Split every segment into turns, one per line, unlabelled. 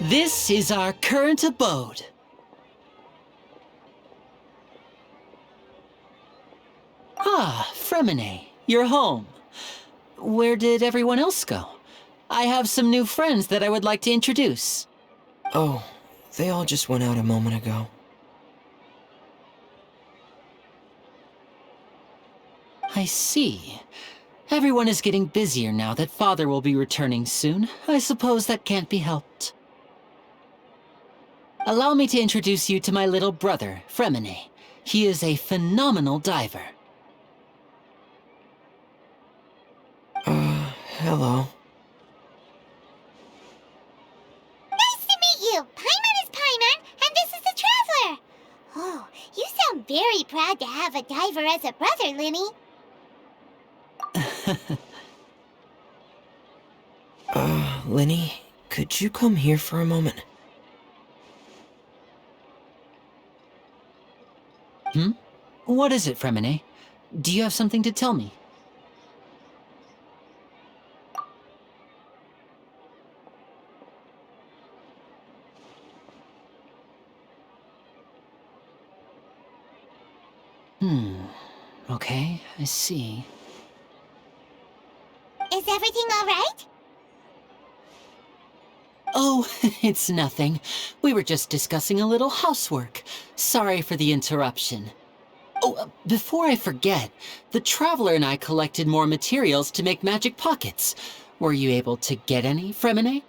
This is our current abode. Ah, Fremine, you're home. Where did everyone else go? I have some new friends that I would like to introduce.
Oh, they all just went out a moment ago.
I see. Everyone is getting busier now that Father will be returning soon. I suppose that can't be helped. Allow me to introduce you to my little brother, Fremine. He is a phenomenal diver.
Hello.
Nice to meet you! Paimon is Paimon, and this is the Traveler! Oh, you sound very proud to have a diver as a brother, Linny.
Linny, could you come here for a moment?
What is it, Fremine? Do you have something to tell me? Okay, I see.
Is everything all right?
Oh, it's nothing. We were just discussing a little housework. Sorry for the interruption. Oh, before I forget, the Traveler and I collected more materials to make magic pockets. Were you able to get any, Fremine?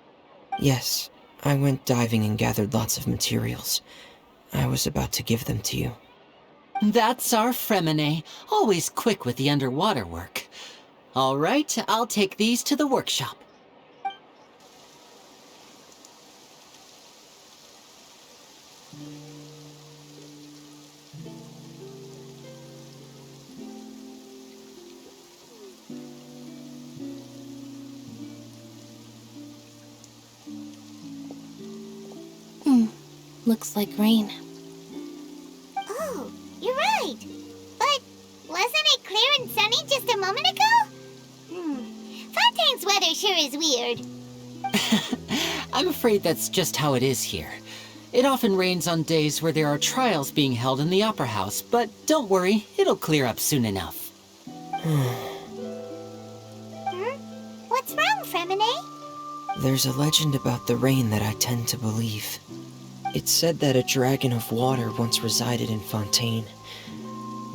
Yes, I went diving and gathered lots of materials. I was about to give them to you.
That's our Fremine, always quick with the underwater work. All right, I'll take these to the workshop.
Looks like rain.
Oh, you're right. But wasn't it clear and sunny just a moment ago? Fontaine's weather sure is weird.
I'm afraid that's just how it is here. It often rains on days where there are trials being held in the Opera House, but don't worry, it'll clear up soon enough.
What's wrong, Fremine?
There's a legend about the rain that I tend to believe. It's said that a dragon of water once resided in Fontaine.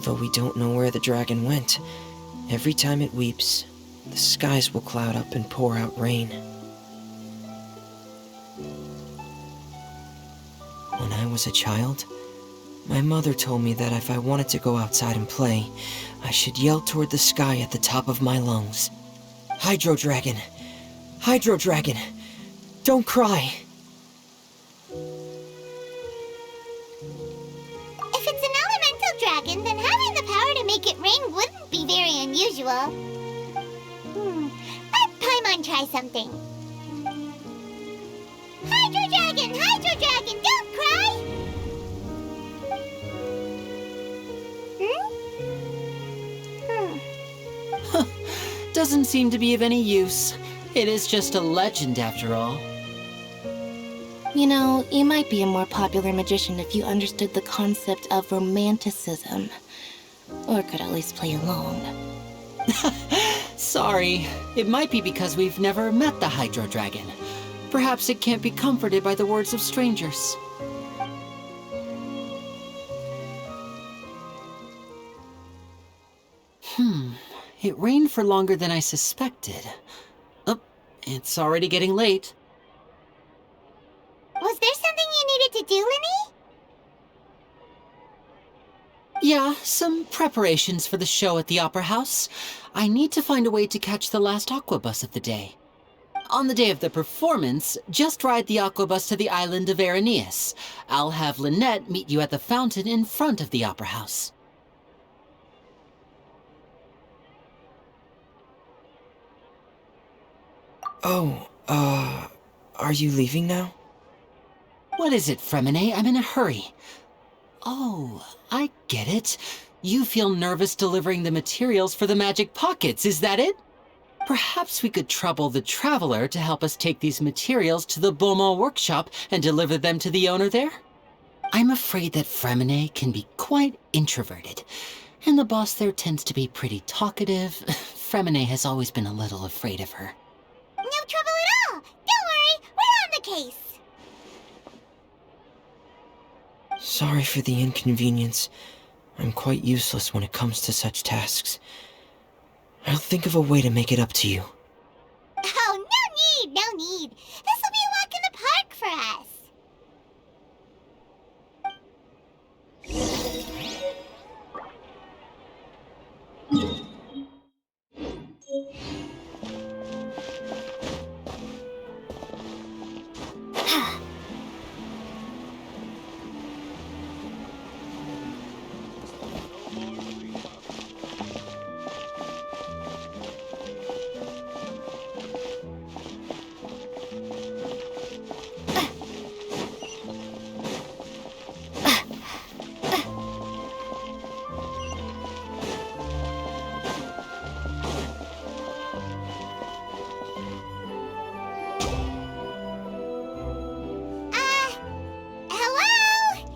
Though we don't know where the dragon went, every time it weeps, the skies will cloud up and pour out rain. When I was a child, my mother told me that if I wanted to go outside and play, I should yell toward the sky at the top of my lungs. Hydro Dragon! Hydro Dragon! Don't cry!
If it's an elemental dragon, then having the power to make it rain wouldn't be very unusual. Let Paimon try something. Hydro Dragon, don't cry!
Doesn't seem to be of any use. It is just a legend after all.
You know, you might be a more popular magician if you understood the concept of romanticism. Or could at least play along.
Sorry, it might be because we've never met the Hydro Dragon. Perhaps it can't be comforted by the words of strangers. It rained for longer than I suspected. Oh, it's already getting late.
Was there something you needed to do, Linny?
Yeah, some preparations for the show at the Opera House. I need to find a way to catch the last aquabus of the day. On the day of the performance, just ride the aquabus to the island of Aeneas. I'll have Lynette meet you at the fountain in front of the Opera House.
Oh, are you leaving now?
What is it, Fremine? I'm in a hurry. Oh, I get it. You feel nervous delivering the materials for the magic pockets, is that it? Perhaps we could trouble the traveler to help us take these materials to the Beaumont workshop and deliver them to the owner there? I'm afraid that Fremine can be quite introverted, and the boss there tends to be pretty talkative. Fremine has always been a little afraid of her.
No trouble at all. Don't worry, we're on the case.
Sorry for the inconvenience. I'm quite useless when it comes to such tasks. I'll think of a way to make it up to you.
Oh, no need, no need. This will be a walk in the park for us. Hello?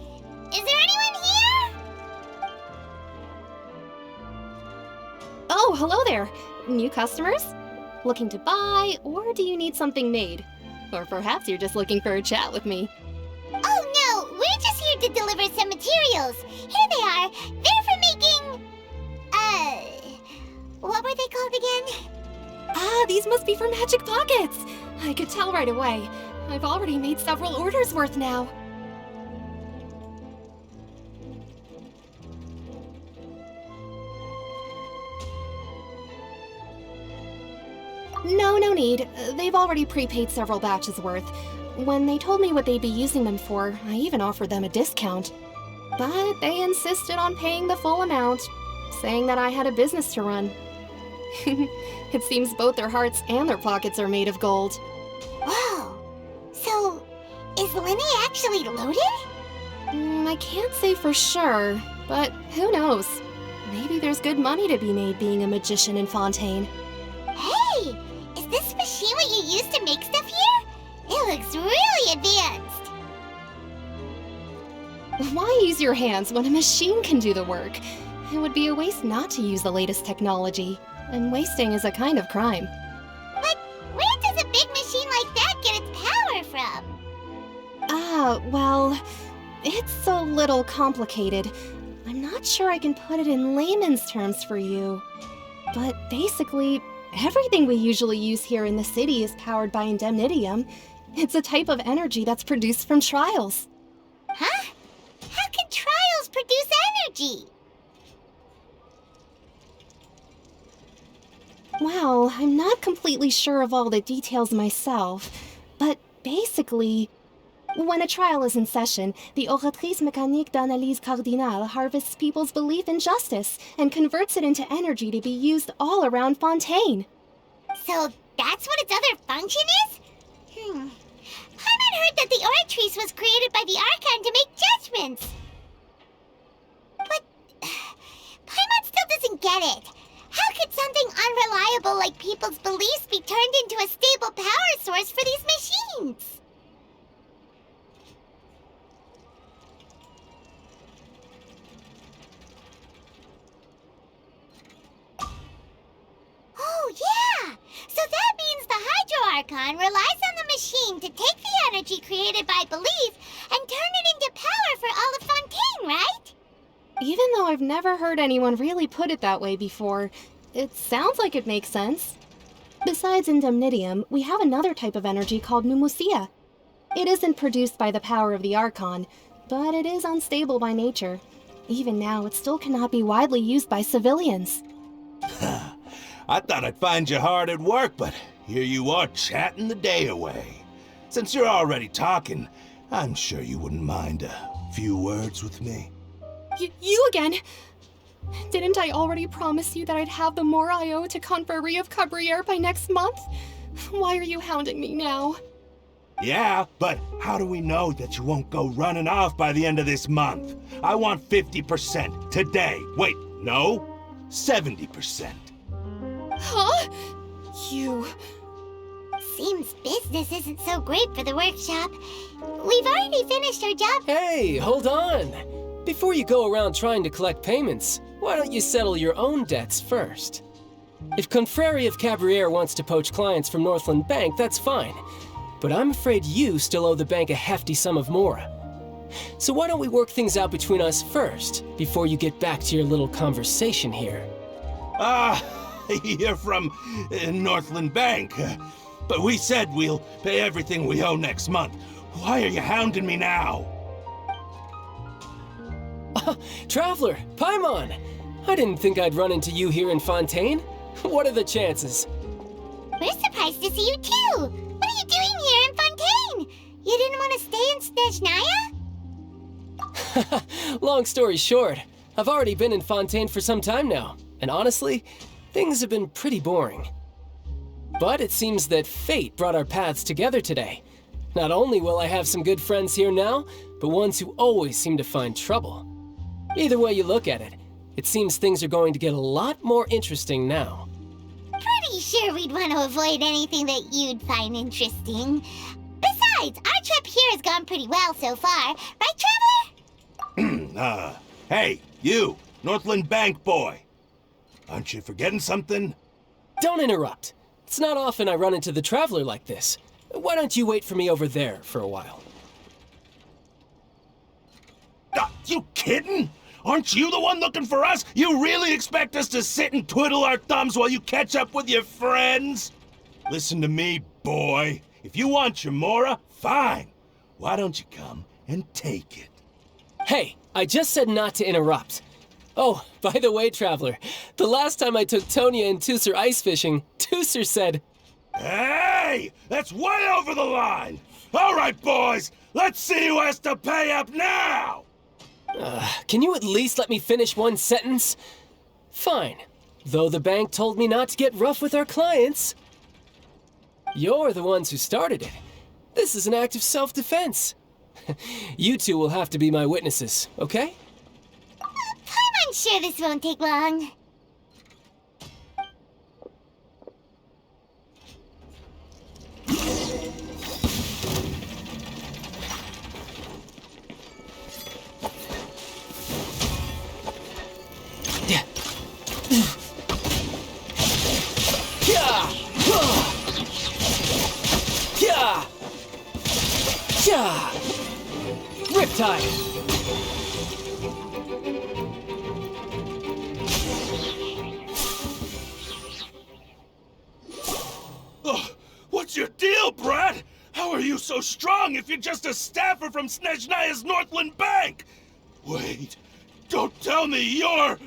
Is there anyone here?
Oh, hello there. New customers? Looking to buy, or do you need something made? Or perhaps you're just looking for a chat with me.
Oh no, we're just here to deliver some materials. Here they are. They're for making... what were they called again?
Ah, these must be for Magic Pockets! I could tell right away. I've already made several orders worth now. No need. They've already prepaid several batches worth. When they told me what they'd be using them for, I even offered them a discount. But they insisted on paying the full amount, saying that I had a business to run. It seems both their hearts and their pockets are made of gold.
Whoa. So, is Lenny actually loaded?
I can't say for sure, but who knows? Maybe there's good money to be made being a magician in Fontaine.
Hey! Is this machine what you use to make stuff here? It looks really advanced.
Why use your hands when a machine can do the work? It would be a waste not to use the latest technology, and wasting is a kind of crime.
But where does a big machine like that get its power from?
Well, it's a little complicated. I'm not sure I can put it in layman's terms for you. But basically, everything we usually use here in the city is powered by indemnitium. It's a type of energy that's produced from trials.
Huh? How can trials produce energy?
Well, I'm not completely sure of all the details myself, but basically, when a trial is in session, the oratrice mécanique d'analyse cardinale harvests people's belief in justice and converts it into energy to be used all around Fontaine.
So that's what its other function is? Paimon heard that the Oratrice was created by the Archon to make judgments. But Paimon still doesn't get it. How could something unreliable like people's beliefs be turned into a stable power source for these machines? Oh, yeah! So that means the Hydro Archon relies on the machine to take the energy created by belief and turn it into power for all of Fontaine, right?
Even though I've never heard anyone really put it that way before, it sounds like it makes sense. Besides indemnitium, we have another type of energy called pneumosia. It isn't produced by the power of the Archon, but it is unstable by nature. Even now, it still cannot be widely used by civilians.
I thought I'd find you hard at work, but here you are chatting the day away. Since you're already talking, I'm sure you wouldn't mind a few words with me.
You again? Didn't I already promise you that I'd have the more I owe to Confrérie of Cabriere by next month? Why are you hounding me now?
Yeah, but how do we know that you won't go running off by the end of this month? I want 50% today. Wait, no, 70%.
Huh? You...
Seems business isn't so great for the workshop. We've already finished our job.
Hey, hold on! Before you go around trying to collect payments, why don't you settle your own debts first? If Confrérie of Cabriere wants to poach clients from Northland Bank, that's fine. But I'm afraid you still owe the bank a hefty sum of mora. So why don't we work things out between us first, before you get back to your little conversation here?
You're from Northland Bank. But we said we'll pay everything we owe next month. Why are you hounding me now?
Traveler, Paimon! I didn't think I'd run into you here in Fontaine. What are the chances?
We're surprised to see you too. What are you doing here in Fontaine? You didn't want to stay in Snezhnaya?
Long story short, I've already been in Fontaine for some time now, and honestly, things have been pretty boring. But it seems that fate brought our paths together today. Not only will I have some good friends here now, but ones who always seem to find trouble. Either way you look at it, it seems things are going to get a lot more interesting now.
Pretty sure we'd want to avoid anything that you'd find interesting. Besides, our trip here has gone pretty well so far. Right, Traveler?
Hey, you, Northland Bank boy. Aren't you forgetting something?
Don't interrupt. It's not often I run into the Traveler like this. Why don't you wait for me over there for a while?
You kidding? Aren't you the one looking for us? You really expect us to sit and twiddle our thumbs while you catch up with your friends? Listen to me, boy. If you want your mora, fine. Why don't you come and take it?
Hey, I just said not to interrupt. Oh, by the way, Traveler, the last time I took Tonya and Tusser ice fishing, Tusser said,
Hey! That's way over the line! All right, boys, let's see who has to pay up now!
Can you at least let me finish one sentence? Fine, though the bank told me not to get rough with our clients. You're the ones who started it. This is an act of self-defense. You two will have to be my witnesses, okay?
I'm sure this won't take long.
Riptide!
What's your deal, Brad? How are you so strong if you're just a staffer from Snezhnaya's Northland Bank? Wait, don't tell me you're...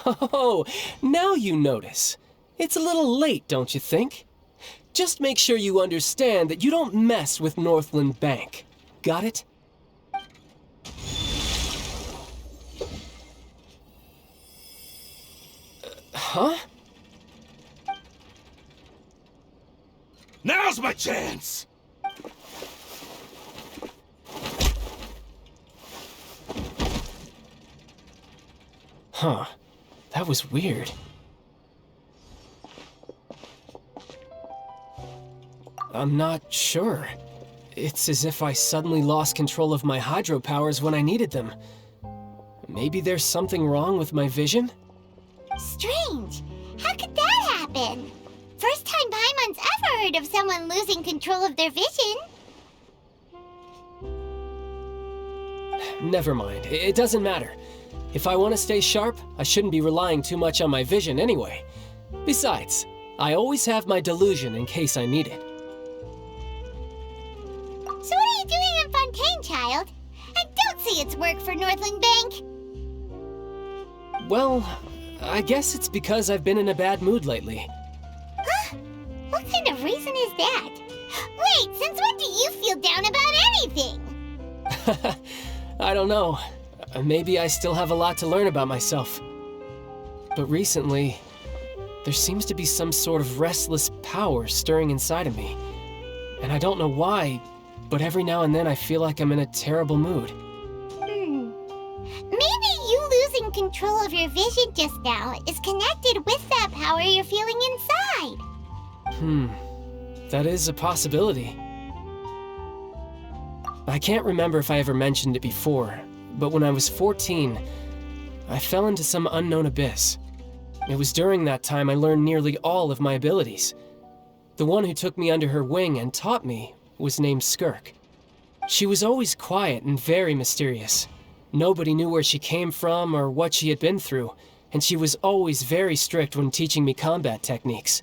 Oh, now you notice. It's a little late, don't you think? Just make sure you understand that you don't mess with Northland Bank. Got it? Huh?
Now's my chance!
Huh. That was weird. I'm not sure. It's as if I suddenly lost control of my hydro powers when I needed them. Maybe there's something wrong with my vision?
Strange. How could that happen? First time Paimon's ever heard of someone losing control of their vision.
Never mind. It doesn't matter. If I want to stay sharp, I shouldn't be relying too much on my vision anyway. Besides, I always have my delusion in case I need it.
So what are you doing in Fontaine, child? And don't say it's work for Northland Bank.
Well, I guess it's because I've been in a bad mood lately.
Huh? What kind of reason is that? Wait, since when do you feel down about anything?
I don't know. Maybe I still have a lot to learn about myself. But recently, there seems to be some sort of restless power stirring inside of me. And I don't know why, but every now and then I feel like I'm in a terrible mood.
Maybe you losing control of your vision just now is connected with that power you're feeling inside.
That is a possibility. I can't remember if I ever mentioned it before, but when I was 14, I fell into some unknown abyss. It was during that time I learned nearly all of my abilities. The one who took me under her wing and taught me was named Skirk. She was always quiet and very mysterious. Nobody knew where she came from or what she had been through, and she was always very strict when teaching me combat techniques.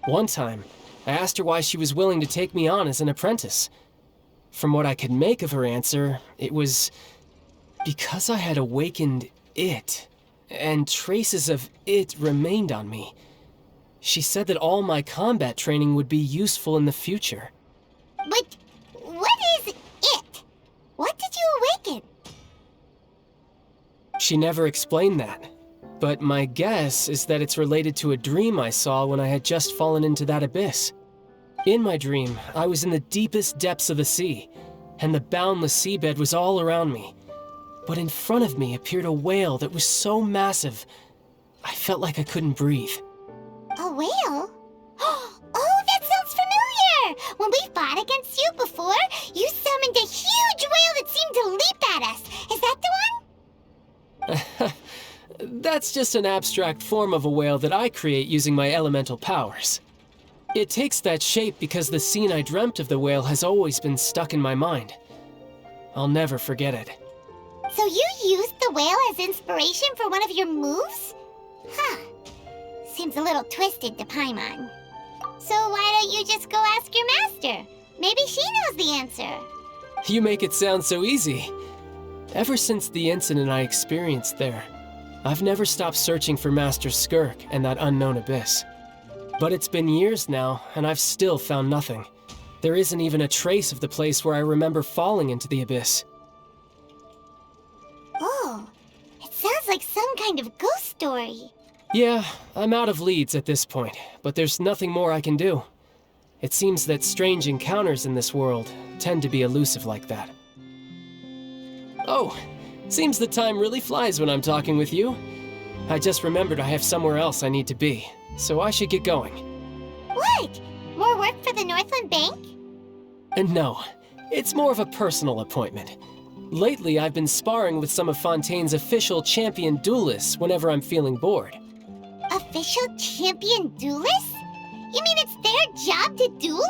One time, I asked her why she was willing to take me on as an apprentice. From what I could make of her answer, it was because I had awakened it, and traces of it remained on me. She said that all my combat training would be useful in the future.
But what is it? What did you awaken?
She never explained that, but my guess is that it's related to a dream I saw when I had just fallen into that abyss. In my dream, I was in the deepest depths of the sea, and the boundless seabed was all around me. But in front of me appeared a whale that was so massive, I felt like I couldn't breathe.
A whale? Oh, that sounds familiar! When we fought against you before, you summoned a huge whale that seemed to leap at us. Is that the one?
That's just an abstract form of a whale that I create using my elemental powers. It takes that shape because the scene I dreamt of the whale has always been stuck in my mind. I'll never forget it.
So you used the whale as inspiration for one of your moves? Huh. Seems a little twisted to Paimon. So why don't you just go ask your master? Maybe she knows the answer.
You make it sound so easy. Ever since the incident I experienced there, I've never stopped searching for Master Skirk and that unknown abyss. But it's been years now, and I've still found nothing. There isn't even a trace of the place where I remember falling into the abyss.
Oh, it sounds like some kind of ghost story.
Yeah, I'm out of leads at this point, but there's nothing more I can do. It seems that strange encounters in this world tend to be elusive like that. Oh, seems the time really flies when I'm talking with you. I just remembered I have somewhere else I need to be, so I should get going.
What? More work for the Northland Bank?
And no, it's more of a personal appointment. Lately, I've been sparring with some of Fontaine's official champion duelists whenever I'm feeling bored.
Official champion duelists? You mean it's their job to duel?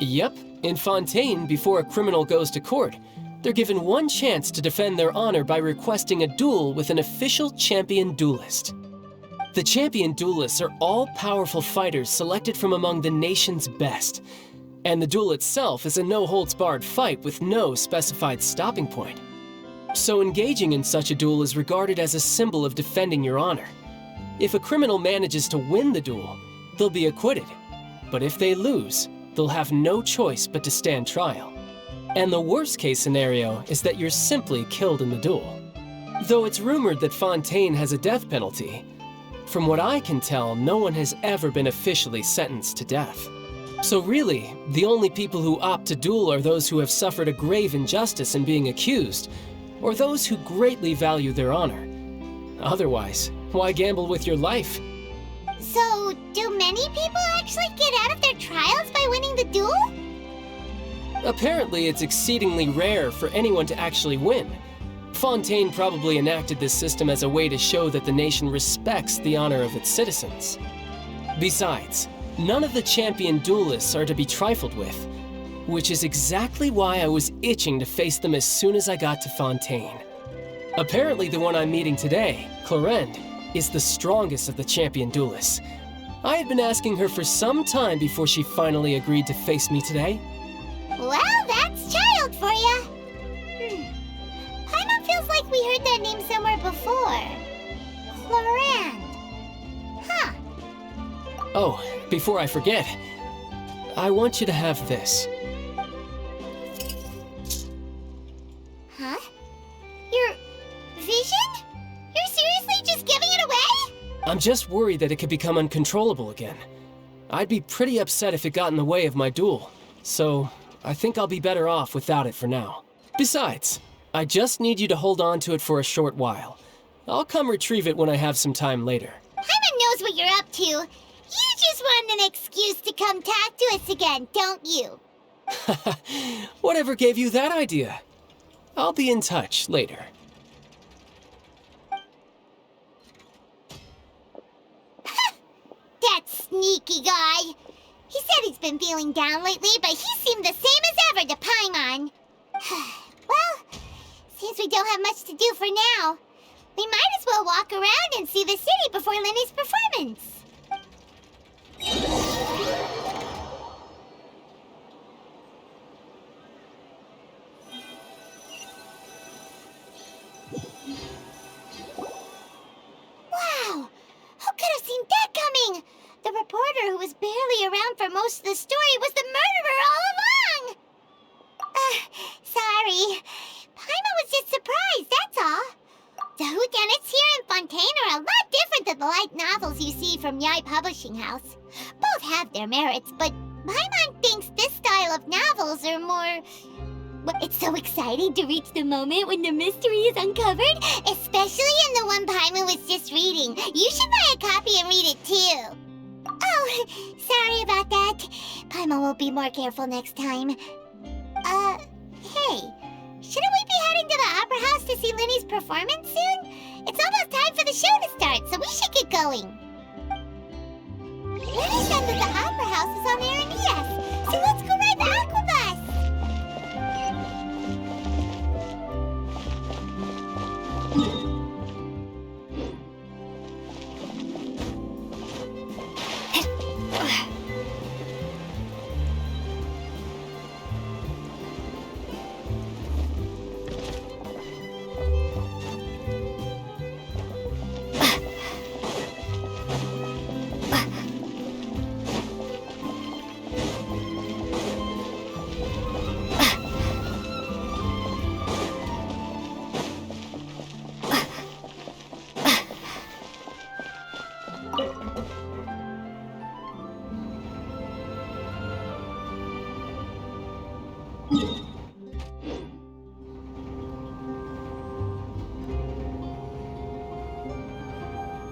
Yep, in Fontaine, before a criminal goes to court, they're given one chance to defend their honor by requesting a duel with an official champion duelist. The champion duelists are all-powerful fighters selected from among the nation's best, and the duel itself is a no-holds-barred fight with no specified stopping point. So engaging in such a duel is regarded as a symbol of defending your honor. If a criminal manages to win the duel, they'll be acquitted. But if they lose, they'll have no choice but to stand trial. And the worst-case scenario is that you're simply killed in the duel. Though it's rumored that Fontaine has a death penalty, from what I can tell, no one has ever been officially sentenced to death. So really, the only people who opt to duel are those who have suffered a grave injustice in being accused, or those who greatly value their honor. Otherwise, why gamble with your life?
So, do many people actually get out of their trials by winning the duel?
Apparently, it's exceedingly rare for anyone to actually win. Fontaine probably enacted this system as a way to show that the nation respects the honor of its citizens. Besides, none of the champion duelists are to be trifled with, which is exactly why I was itching to face them as soon as I got to Fontaine. Apparently the one I'm meeting today, Clorinde, is the strongest of the champion duelists. I had been asking her for some time before she finally agreed to face me today.
Well, that's child for ya. Paimon feels like we heard that name somewhere before. Clorinde. Huh.
Oh, before I forget, I want you to have this.
Huh? Your vision? You're seriously just giving it away?
I'm just worried that it could become uncontrollable again. I'd be pretty upset if it got in the way of my duel, so I think I'll be better off without it for now. Besides, I just need you to hold on to it for a short while. I'll come retrieve it when I have some time later.
Paimon knows what you're up to. You just want an excuse to come talk to us again, don't you?
Whatever gave you that idea? I'll be in touch later.
That sneaky guy. He said he's been feeling down lately, but he seemed the same as ever to Paimon. Well, since we don't have much to do for now, we might as well walk around and see the city before Lenny's performance. Wow! Who could have seen that coming? The reporter who was barely around for most of the story was the murderer all along! Sorry. Paimon was just surprised, that's all. The whodunits here in Fontaine are a lot different than the light novels you see from Yai Publishing House. Both have their merits, but Paimon thinks this style of novels are more... Well, it's so exciting to reach the moment when the mystery is uncovered, especially in the one Paimon was just reading. You should buy a copy and read it too. Oh, sorry about that. Paimon will be more careful next time. Hey, shouldn't we be heading to the Opera House to see Lenny's performance soon? It's almost time for the show to start, so we should get going. Lenny said that the Opera House is on Aranias, so let's go ride the Aquabus!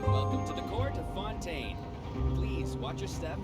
Welcome to the court of Fontaine. Please watch your step.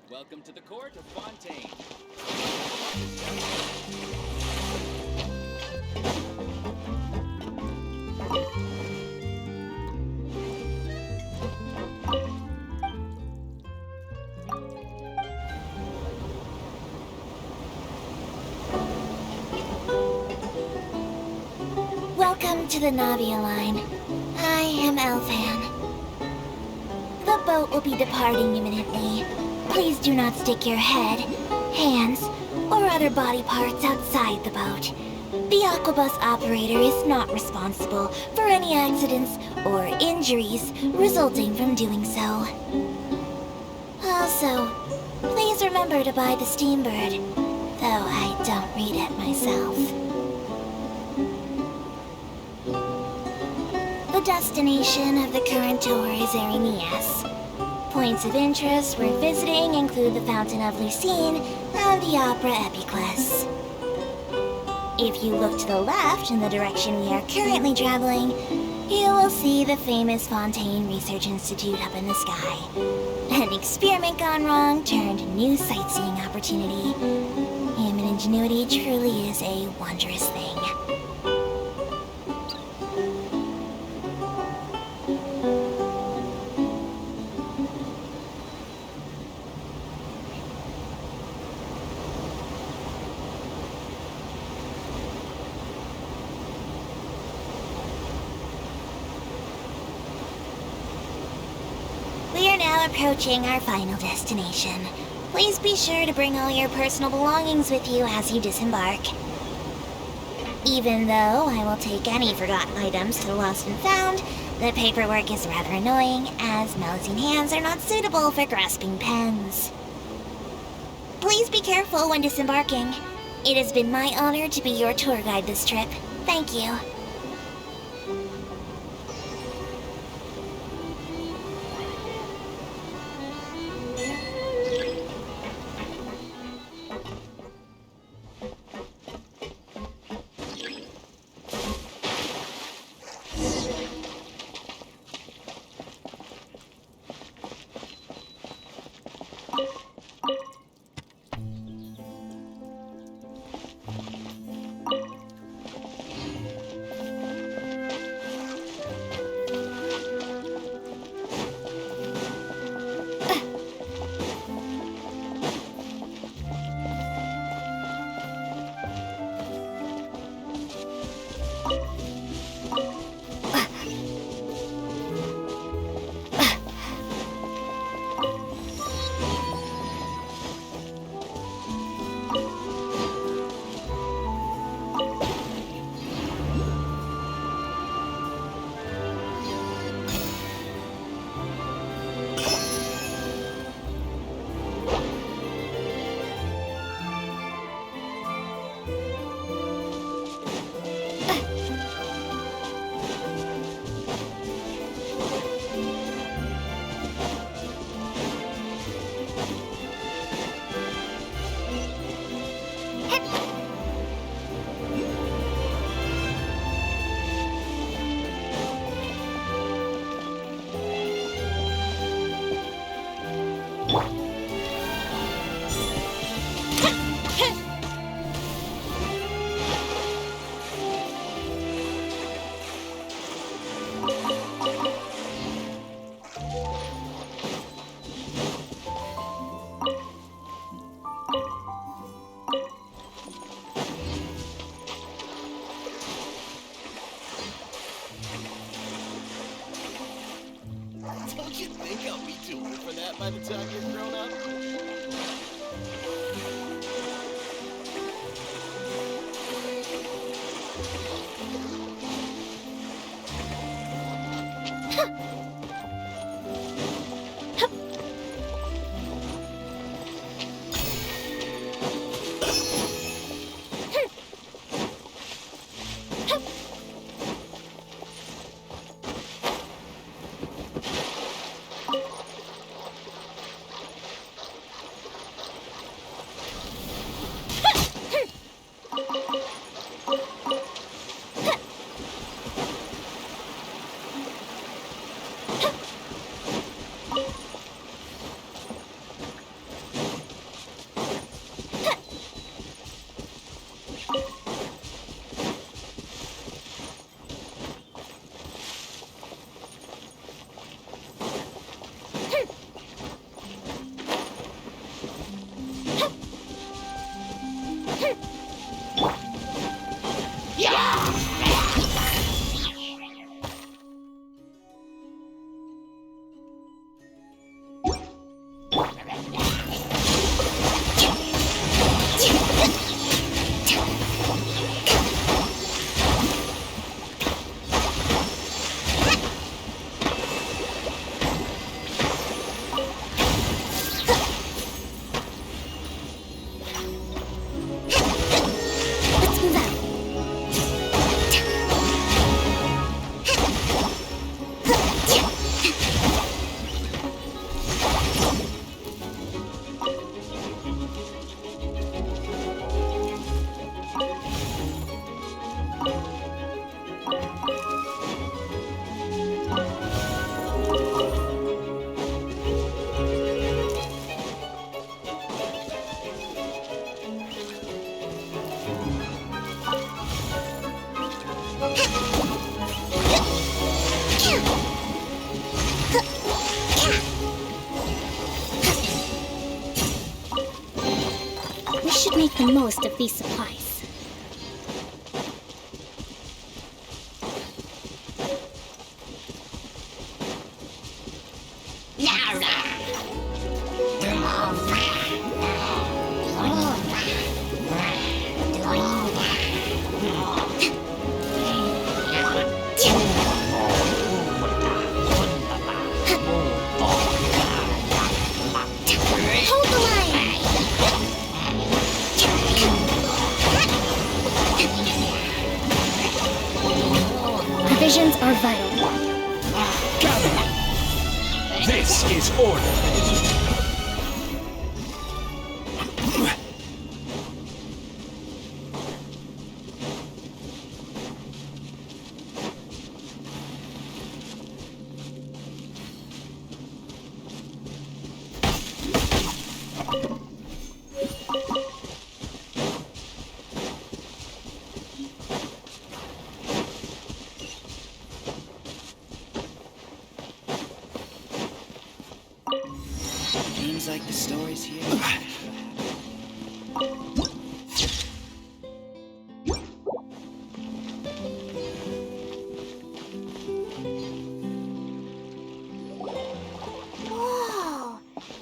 Welcome to the court of Fontaine.
Welcome to the Navia line. I am Elfan. The boat will be departing imminently. Please do not stick your head, hands, or other body parts outside the boat. The Aquabus operator is not responsible for any accidents or injuries resulting from doing so. Also, please remember to buy the Steambird, though I don't read it myself. The destination of the current tour is Aranias. Points of interest worth visiting include the Fountain of Lucine and the Opera Epiclese. If you look to the left in the direction we are currently traveling, you will see the famous Fontaine Research Institute up in the sky. An experiment gone wrong turned new sightseeing opportunity. Imminent ingenuity truly is a wondrous thing. We are now approaching our final destination. Please be sure to bring all your personal belongings with you as you disembark. Even though I will take any forgotten items to the lost and found, the paperwork is rather annoying, as Melusine hands are not suitable for grasping pens. Please be careful when disembarking. It has been my honor to be your tour guide this trip. Thank you.
Don't you think I'll be too old for that by the time you're grown up?
should make the most of these supplies. Hold the line! Provisions are vital.
Gather! This is order!
Seems like the stories here.
Whoa!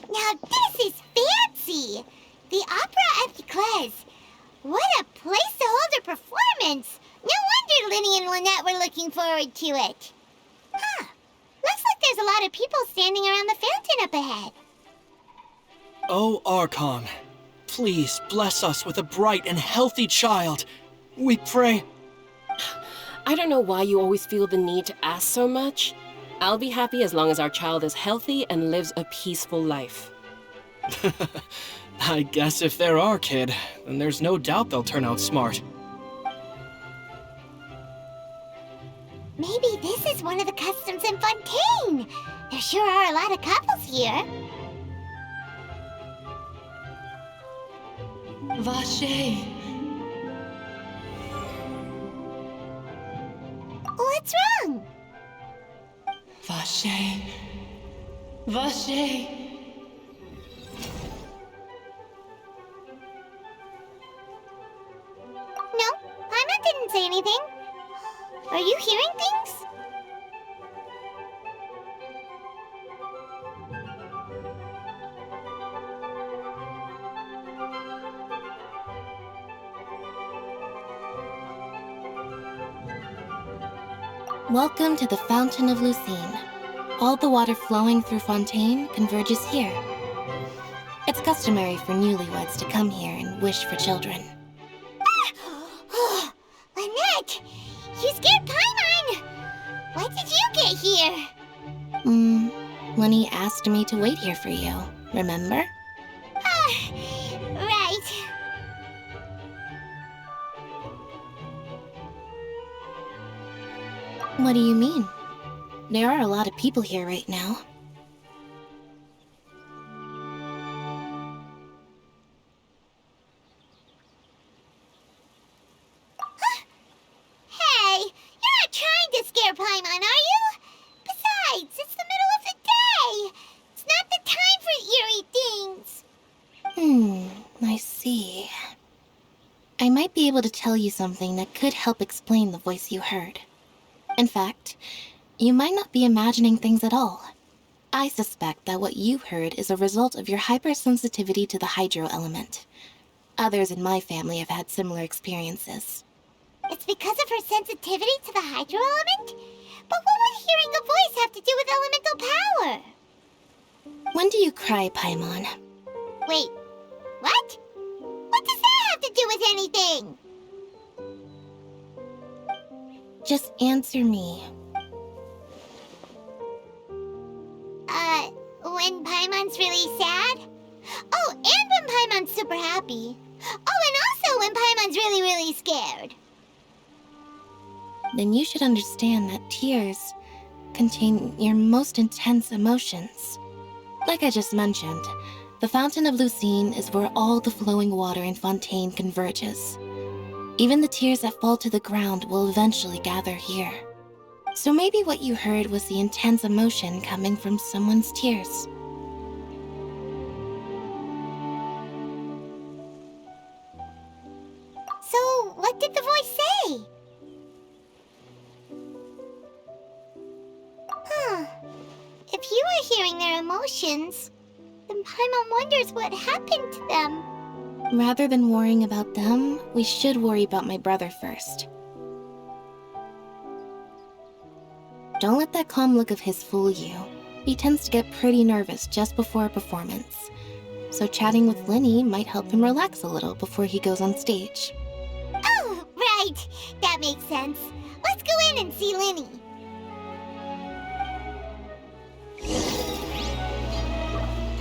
Now this is fancy! The Opera at Eclairs. What a place to hold a performance! No wonder Linny and Lynette were looking forward to it. Huh. Looks like there's a lot of people standing around the fountain up ahead.
O Archon, please bless us with a bright and healthy child. We pray.
I don't know why you always feel the need to ask so much. I'll be happy as long as our child is healthy and lives a peaceful life.
I guess if they're our kid, then there's no doubt they'll turn out smart.
Maybe this is one of the customs in Fontaine. There sure are a lot of couples here.
Vache.
What's wrong?
Vache. Vache.
No, Paimon didn't say anything. Are you hearing things?
Welcome to the Fountain of Lucine. All the water flowing through Fontaine converges here. It's customary for newlyweds to come here and wish for children.
Lynette! You scared Paimon! Why did you get here?
Lenny asked me to wait here for you, remember?
Right.
What do you mean? There are a lot of people here right now.
Hey, you're not trying to scare Paimon, are you? Besides, it's the middle of the day. It's not the time for eerie things.
I see. I might be able to tell you something that could help explain the voice you heard. In fact, you might not be imagining things at all. I suspect that what you heard is a result of your hypersensitivity to the hydro element. Others in my family have had similar experiences.
It's because of her sensitivity to the hydro element? But what would hearing a voice have to do with elemental power?
When do you cry, Paimon?
Wait, what? What does that have to do with anything?
Just answer me.
When Paimon's really sad? Oh, and when Paimon's super happy. Oh, and also when Paimon's really, really scared.
Then you should understand that tears contain your most intense emotions. Like I just mentioned, the Fountain of Lucine is where all the flowing water in Fontaine converges. Even the tears that fall to the ground will eventually gather here. So maybe what you heard was the intense emotion coming from someone's tears.
So, what did the voice say? Huh. If you were hearing their emotions, then Paimon wonders what happened to them.
Rather than worrying about them, we should worry about my brother first. Don't let that calm look of his fool you. He tends to get pretty nervous just before a performance. So chatting with Linny might help him relax a little before he goes on stage.
Oh, right. That makes sense. Let's go in and see Linny. I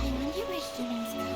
wonder where humans come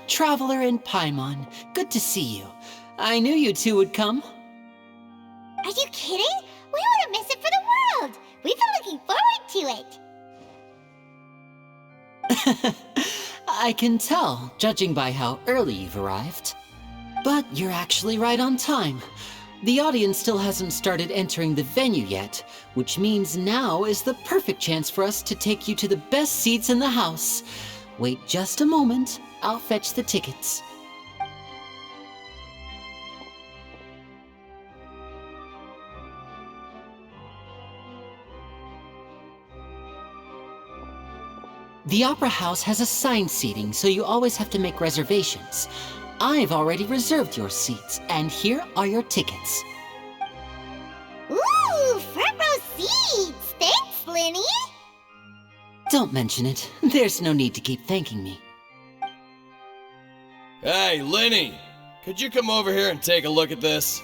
Traveler and Paimon, good to see you. I knew you two would come.
Are you kidding? We wouldn't miss it for the world. We've been looking forward to it.
I can tell, judging by how early you've arrived. But you're actually right on time. The audience still hasn't started entering the venue yet, which means now is the perfect chance for us to take you to the best seats in the house. Wait just a moment, I'll fetch the tickets. The Opera House has assigned seating, so you always have to make reservations. I've already reserved your seats, and here are your tickets.
Ooh, front row seats! Thanks, Linny!
Don't mention it. There's no need to keep thanking me.
Hey, Linny! Could you come over here and take a look at this?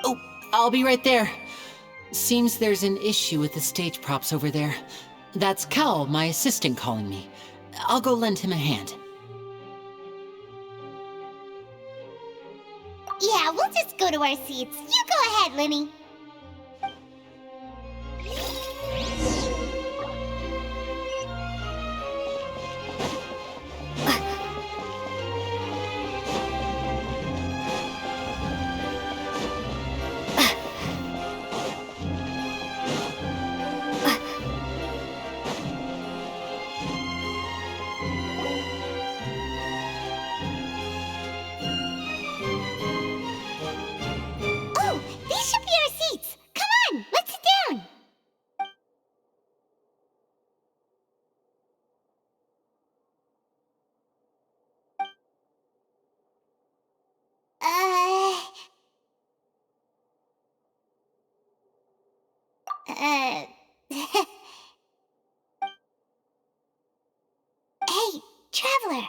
Oh, I'll be right there. Seems there's an issue with the stage props over there. That's Cal, my assistant, calling me. I'll go lend him a hand.
Yeah, we'll just go to our seats. You go ahead, Linny. Oh, these should be our seats. Come on, let's sit down. Uh... Hey, Traveler.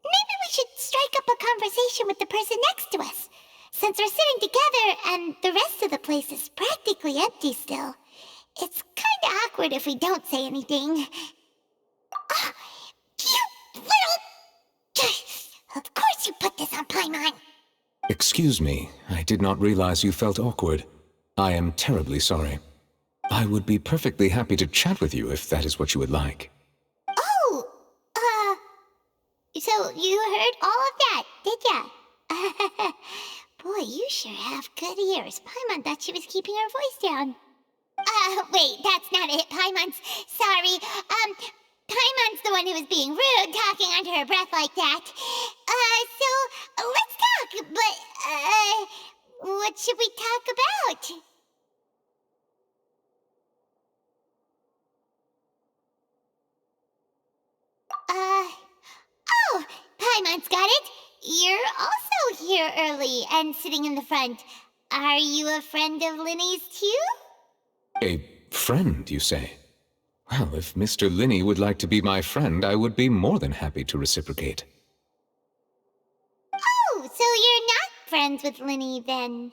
Maybe we should strike up a conversation with the person next to us. Since we're sitting together and the rest of the place is practically empty still, it's kinda awkward if we don't say anything. Ah, you little... Of course you put this on Paimon.
Excuse me, I did not realize you felt awkward. I am terribly sorry. I would be perfectly happy to chat with you if that is what you would like.
Oh, so you heard all of that, did ya? Boy, you sure have good ears. Paimon thought she was keeping her voice down. Wait, that's not it, Paimon's. Sorry. Paimon's the one who was being rude, talking under her breath like that. So, let's talk, but, what should we talk about? Oh, Paimon's got it. You're also here early and sitting in the front. Are you a friend of Linny's too?
A friend, you say? Well, if Mr. Linny would like to be my friend, I would be more than happy to reciprocate.
Oh, so you're not friends with Linny then.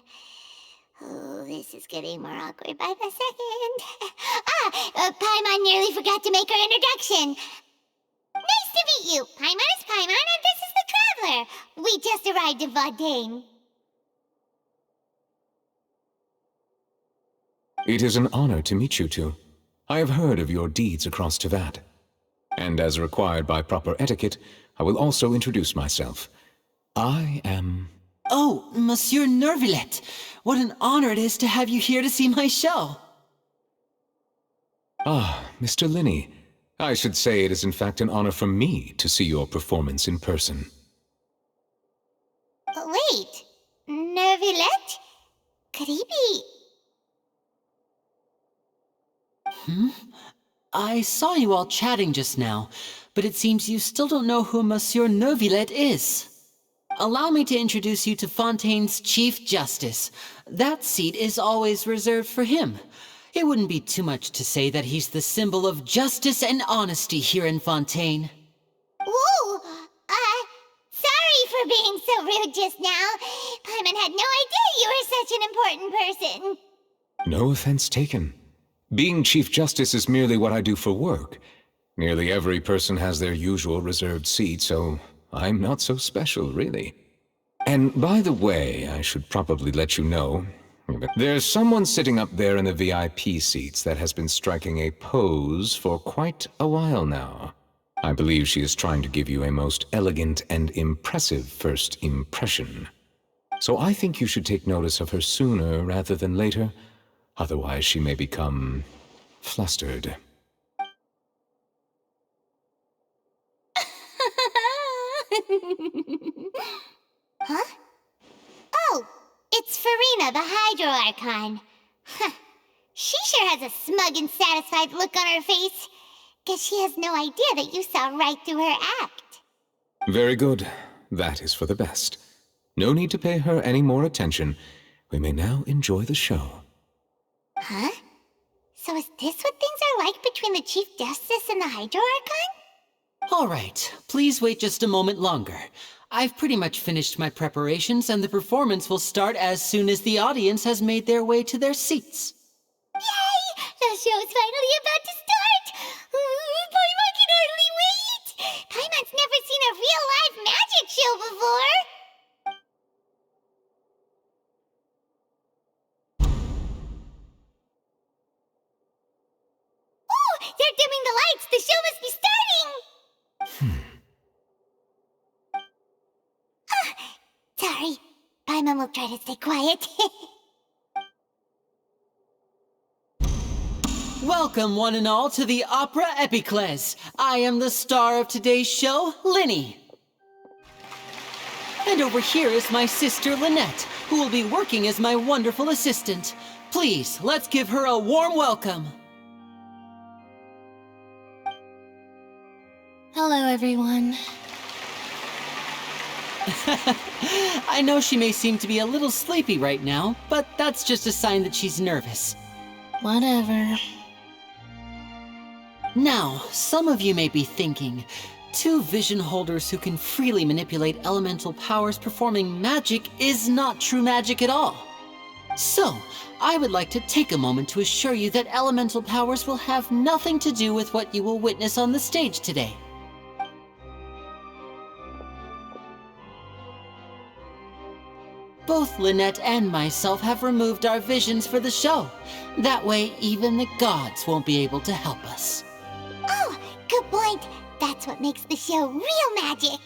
Oh, this is getting more awkward by the second. Paimon nearly forgot to make her introduction. Nice to meet you. Paimon is Paimon, and this is the Traveler. We just arrived in Fontaine.
It is an honor to meet you two. I have heard of your deeds across Tevat. And as required by proper etiquette, I will also introduce myself. I am...
Oh, Monsieur Nervillet. What an honor it is to have you here to see my show.
Ah, Mr. Linney. I should say it is in fact an honor for me to see your performance in person.
Wait, Nervillet? Could he be...
I saw you all chatting just now, but it seems you still don't know who Monsieur Nervillet is. Allow me to introduce you to Fontaine's Chief Justice. That seat is always reserved for him. It wouldn't be too much to say that he's the symbol of justice and honesty here in Fontaine.
Whoa! Sorry for being so rude just now. Paimon had no idea you were such an important person.
No offense taken. Being Chief Justice is merely what I do for work. Nearly every person has their usual reserved seat, so I'm not so special, really. And by the way, I should probably let you know, there's someone sitting up there in the VIP seats that has been striking a pose for quite a while now. I believe she is trying to give you a most elegant and impressive first impression. So I think you should take notice of her sooner rather than later. Otherwise, she may become flustered.
Huh? Oh, it's Furina, the Hydro Archon. Huh. She sure has a smug and satisfied look on her face. Guess she has no idea that you saw right through her act.
Very good. That is for the best. No need to pay her any more attention. We may now enjoy the show.
Huh? So is this what things are like between the Chief Justice and the Hydro Archon?
All right, please wait just a moment longer. I've pretty much finished my preparations, and the performance will start as soon as the audience has made their way to their seats.
Yay! The show's finally about to start! Paimon can hardly wait! Paimon's never seen a real live magic show before! Oh! They're dimming the lights! The show must be starting! Sorry. Paimon will try to stay quiet.
Welcome, one and all, to the Opera Epiclese. I am the star of today's show, Linny. And over here is my sister, Lynette, who will be working as my wonderful assistant. Please, let's give her a warm welcome.
Hello, everyone.
I know she may seem to be a little sleepy right now, but that's just a sign that she's nervous.
Whatever.
Now, some of you may be thinking, two vision holders who can freely manipulate elemental powers performing magic is not true magic at all. So, I would like to take a moment to assure you that elemental powers will have nothing to do with what you will witness on the stage today. Both Lynette and myself have removed our visions for the show. That way, even the gods won't be able to help us.
Oh, good point. That's what makes the show real magic.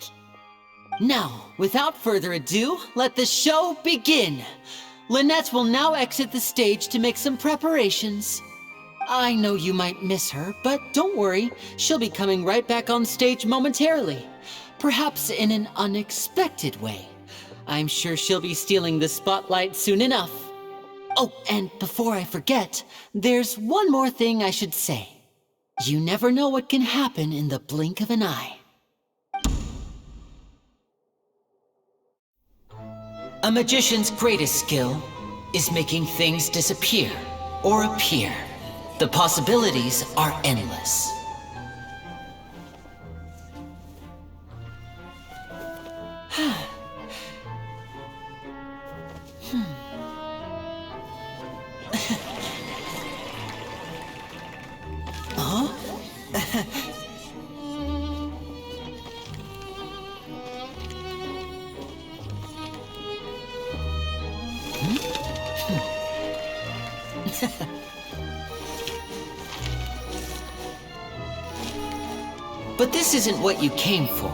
Now, without further ado, let the show begin. Lynette will now exit the stage to make some preparations. I know you might miss her, but don't worry. She'll be coming right back on stage momentarily. Perhaps in an unexpected way. I'm sure she'll be stealing the spotlight soon enough. Oh, and before I forget, there's one more thing I should say. You never know what can happen in the blink of an eye. A magician's greatest skill is making things disappear or appear. The possibilities are endless. But this isn't what you came for.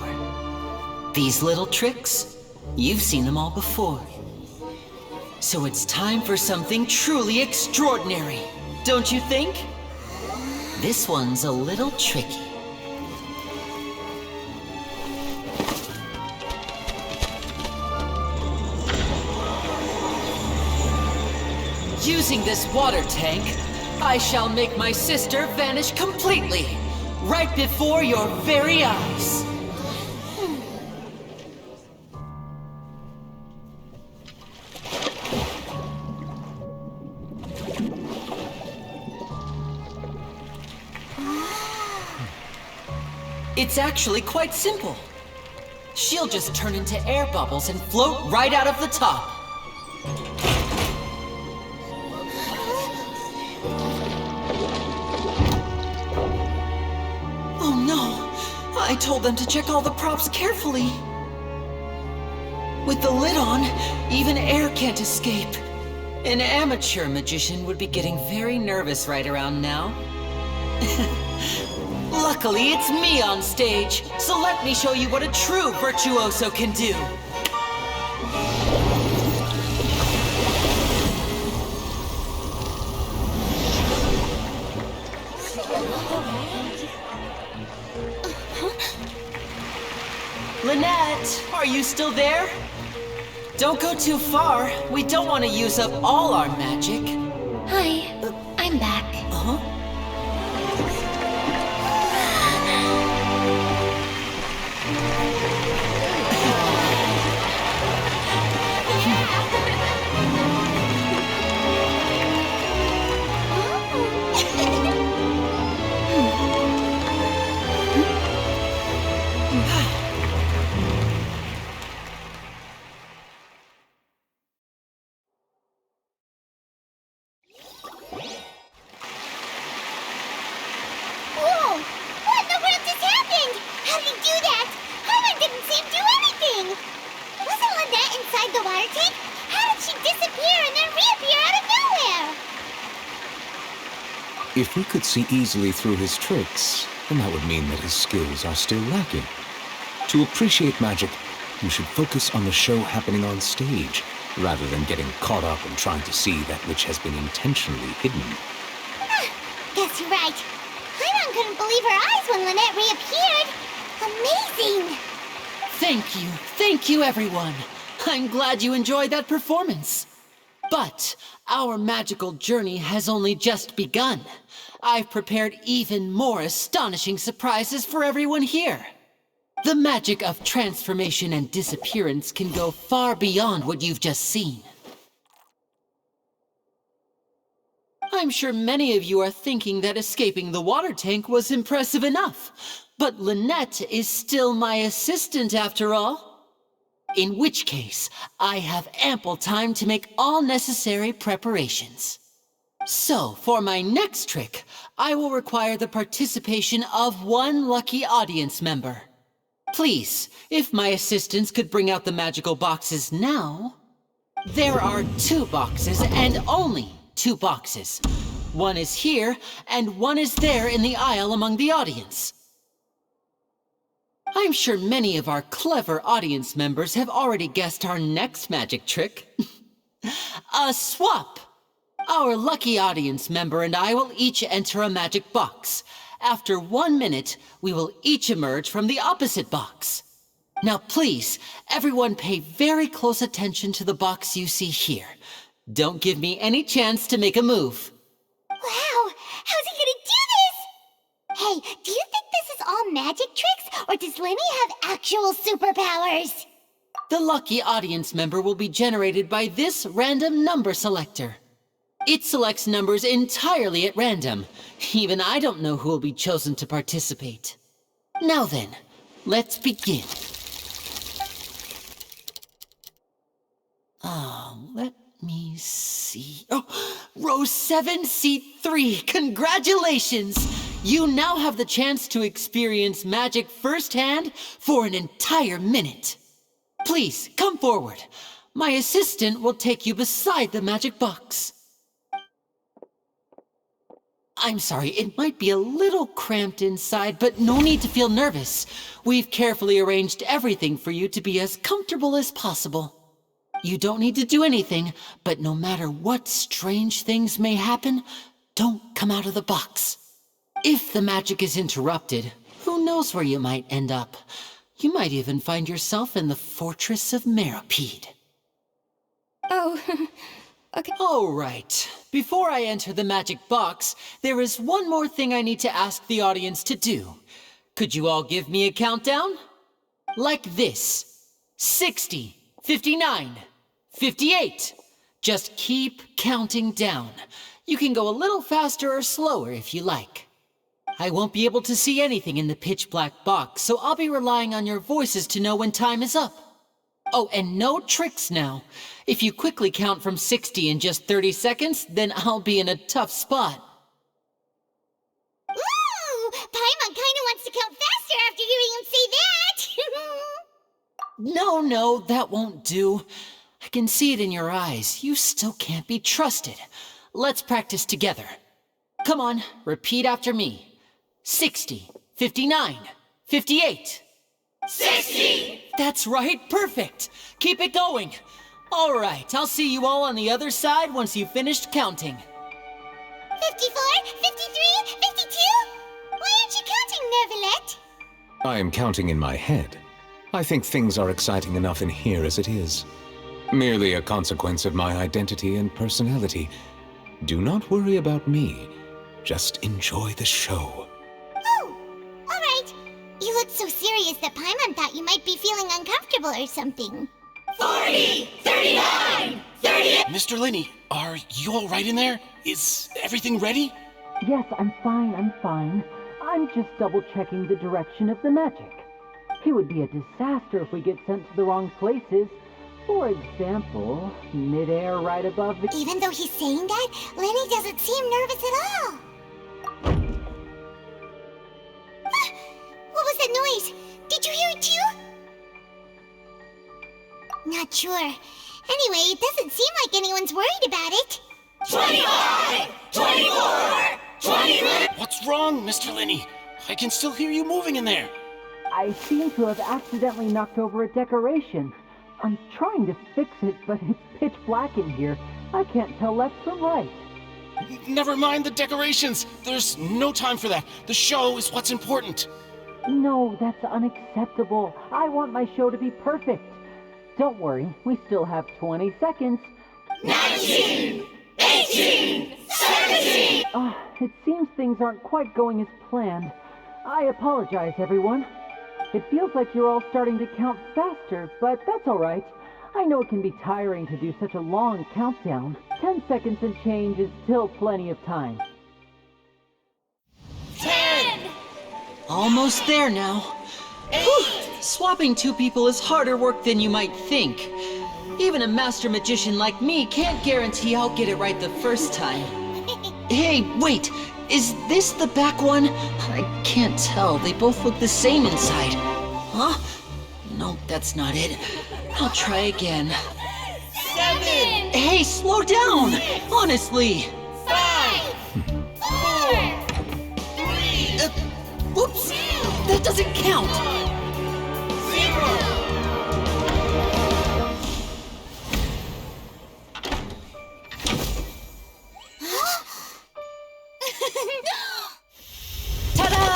These little tricks, you've seen them all before. So it's time for something truly extraordinary, don't you think? This one's a little tricky. Using this water tank, I shall make my sister vanish completely, right before your very eyes. It's actually quite simple. She'll just turn into air bubbles and float right out of the top. Oh no! I told them to check all the props carefully. With the lid on, even air can't escape. An amateur magician would be getting very nervous right around now. Luckily, it's me on stage, so let me show you what a true virtuoso can do. Lynette, are you still there? Don't go too far. We don't want to use up all our magic.
Hi, I'm back.
Huh?
Whoa! What in the world just happened? How did he do that? Herman didn't seem to do anything. Wasn't Lynette inside the water tank? How did she disappear and then reappear out of nowhere?
If we could see easily through his tricks, then that would mean that his skills are still lacking. To appreciate magic, you should focus on the show happening on stage, rather than getting caught up in trying to see that which has been intentionally hidden.
Guess you're right. Paimon couldn't believe her eyes when Lynette reappeared. Amazing!
Thank you everyone. I'm glad you enjoyed that performance. But our magical journey has only just begun. I've prepared even more astonishing surprises for everyone here. The magic of transformation and disappearance can go far beyond what you've just seen. I'm sure many of you are thinking that escaping the water tank was impressive enough, but Lynette is still my assistant after all. In which case, I have ample time to make all necessary preparations. So, for my next trick, I will require the participation of one lucky audience member. Please, if my assistants could bring out the magical boxes now. There are 2 boxes and only 2 boxes. One is here, and one is there in the aisle among the audience. I'm sure many of our clever audience members have already guessed our next magic trick. A swap! Our lucky audience member and I will each enter a magic box. After 1 minute, we will each emerge from the opposite box. Now please, everyone pay very close attention to the box you see here. Don't give me any chance to make a move.
Wow! How's he gonna do this? Hey, do you think this is all magic tricks, or does Lenny have actual superpowers?
The lucky audience member will be generated by this random number selector. It selects numbers entirely at random. Even I don't know who will be chosen to participate. Now then, let's begin. Let me see. Oh, row 7, seat 3. Congratulations! You now have the chance to experience magic firsthand for an entire minute. Please, come forward. My assistant will take you beside the magic box. I'm sorry, it might be a little cramped inside, but no need to feel nervous. We've carefully arranged everything for you to be as comfortable as possible. You don't need to do anything, but no matter what strange things may happen, don't come out of the box. If the magic is interrupted, who knows where you might end up? You might even find yourself in the Fortress of Meropide.
Oh, okay.
All right. Before I enter the magic box, there is one more thing I need to ask the audience to do. Could you all give me a countdown? Like this. 60, 59, 58. Just keep counting down. You can go a little faster or slower if you like. I won't be able to see anything in the pitch black box, so I'll be relying on your voices to know when time is up. Oh, and no tricks now. If you quickly count from 60 in just 30 seconds, then I'll be in a tough spot.
Ooh! Paimon kinda wants to count faster after hearing him say that!
No, that won't do. I can see it in your eyes. You still can't be trusted. Let's practice together. Come on, repeat after me. 60, 59, 58.
60!
That's right, perfect. Keep it going. All right, I'll see you all on the other side once you've finished counting.
54, 53, 52? Why aren't you counting, Nervalet?
I am counting in my head. I think things are exciting enough in here as it is. Merely a consequence of my identity and personality. Do not worry about me. Just enjoy the show.
Oh, all right. You looked so serious that Paimon thought you might be feeling uncomfortable or something.
40, 39, 38. Mr. Linney, are you all right in there? Is everything ready?
Yes, I'm fine. I'm just double-checking the direction of the magic. It would be a disaster if we get sent to the wrong places. For example, midair right above the...
Even though he's saying that, Lenny doesn't seem nervous at all. What was that noise? Did you hear it too? Not sure. Anyway, it doesn't seem like anyone's worried about it.
25, 24, 21. What's wrong, Mr. Linney? I can still hear you moving in there.
I seem to have accidentally knocked over a decoration. I'm trying to fix it, but it's pitch black in here. I can't tell left from right.
Never mind the decorations. There's no time for that. The show is what's important.
No, that's unacceptable. I want my show to be perfect. Don't worry, we still have 20 seconds.
19, 18, 17.
It seems things aren't quite going as planned. I apologize, everyone. It feels like you're all starting to count faster, but that's all right. I know it can be tiring to do such a long countdown. 10 seconds and change is still plenty of time.
10!
Almost there now.
8!
Swapping two people is harder work than you might think. Even a master magician like me can't guarantee I'll get it right the first time. Hey, wait! Is this the back one? I can't tell. They both look the same inside. Huh? No, that's not it. I'll try again.
7!
Hey, slow down! Honestly!
5! 4! 3!
Whoops! That doesn't count!
0!
Ta-da!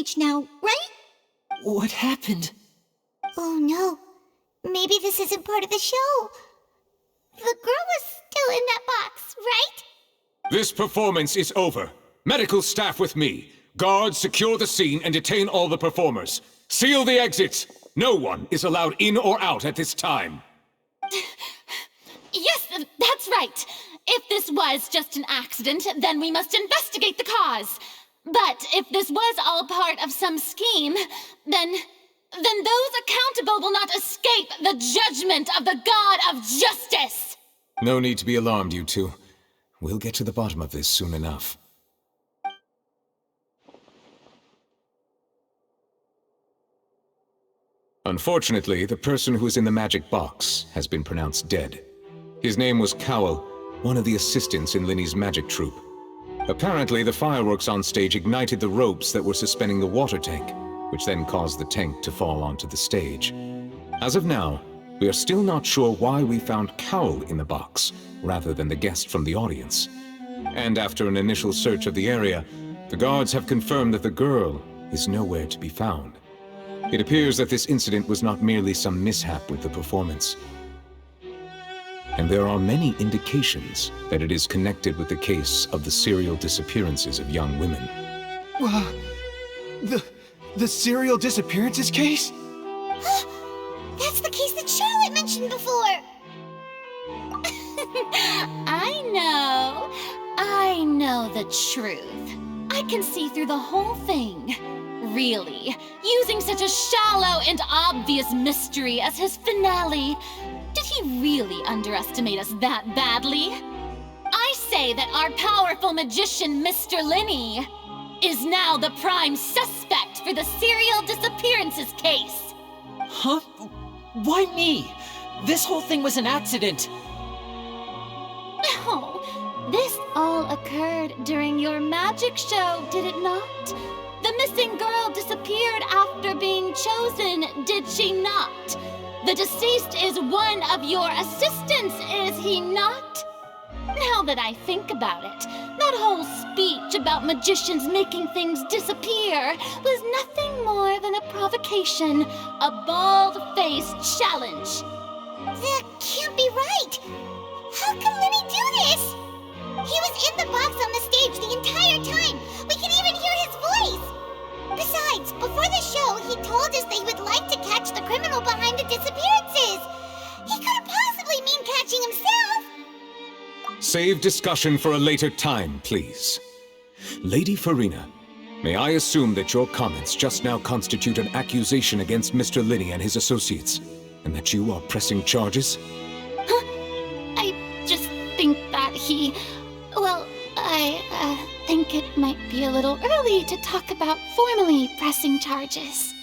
stage now, right?
What happened?
Oh no. Maybe this isn't part of the show. The girl was still in that box, right?
This performance is over. Medical staff with me. Guards, secure the scene and detain all the performers. Seal the exits. No one is allowed in or out at this time.
Yes, that's right. If this was just an accident, then we must investigate the cause. But if this was all part of some scheme, then those accountable will not escape the judgment of the God of Justice!
No need to be alarmed, you two. We'll get to the bottom of this soon enough. Unfortunately, the person who is in the magic box has been pronounced dead. His name was Cowell, one of the assistants in Linny's magic troupe. Apparently, the fireworks on stage ignited the ropes that were suspending the water tank, which then caused the tank to fall onto the stage. As of now, we are still not sure why we found Cowell in the box, rather than the guest from the audience. And after an initial search of the area, the guards have confirmed that the girl is nowhere to be found. It appears that this incident was not merely some mishap with the performance. And there are many indications that it is connected with the case of the serial disappearances of young women.
The serial disappearances case?
That's the case that Charlotte mentioned before!
I know the truth. I can see through the whole thing. Really, using such a shallow and obvious mystery as his finale, did he really underestimate us that badly? I say that our powerful magician, Mr. Linny, is now the prime suspect for the serial disappearances case.
Huh? Why me? This whole thing was an accident.
Oh, this all occurred during your magic show, did it not? The missing girl disappeared after being chosen, did she not? The deceased is one of your assistants, is he not? Now that I think about it, that whole speech about magicians making things disappear was nothing more than a provocation, a bald-faced challenge.
That can't be right! How can Linny do this? He was in the box on the stage the entire time! We can even hear his voice! Besides, before the show, he told us that he would like to catch the criminal behind the disappearances! He couldn't possibly mean catching himself!
Save discussion for a later time, please. Lady Furina, may I assume that your comments just now constitute an accusation against Mr. Linny and his associates, and that you are pressing charges?
I just think that I think it might be a little early to talk about formally pressing charges.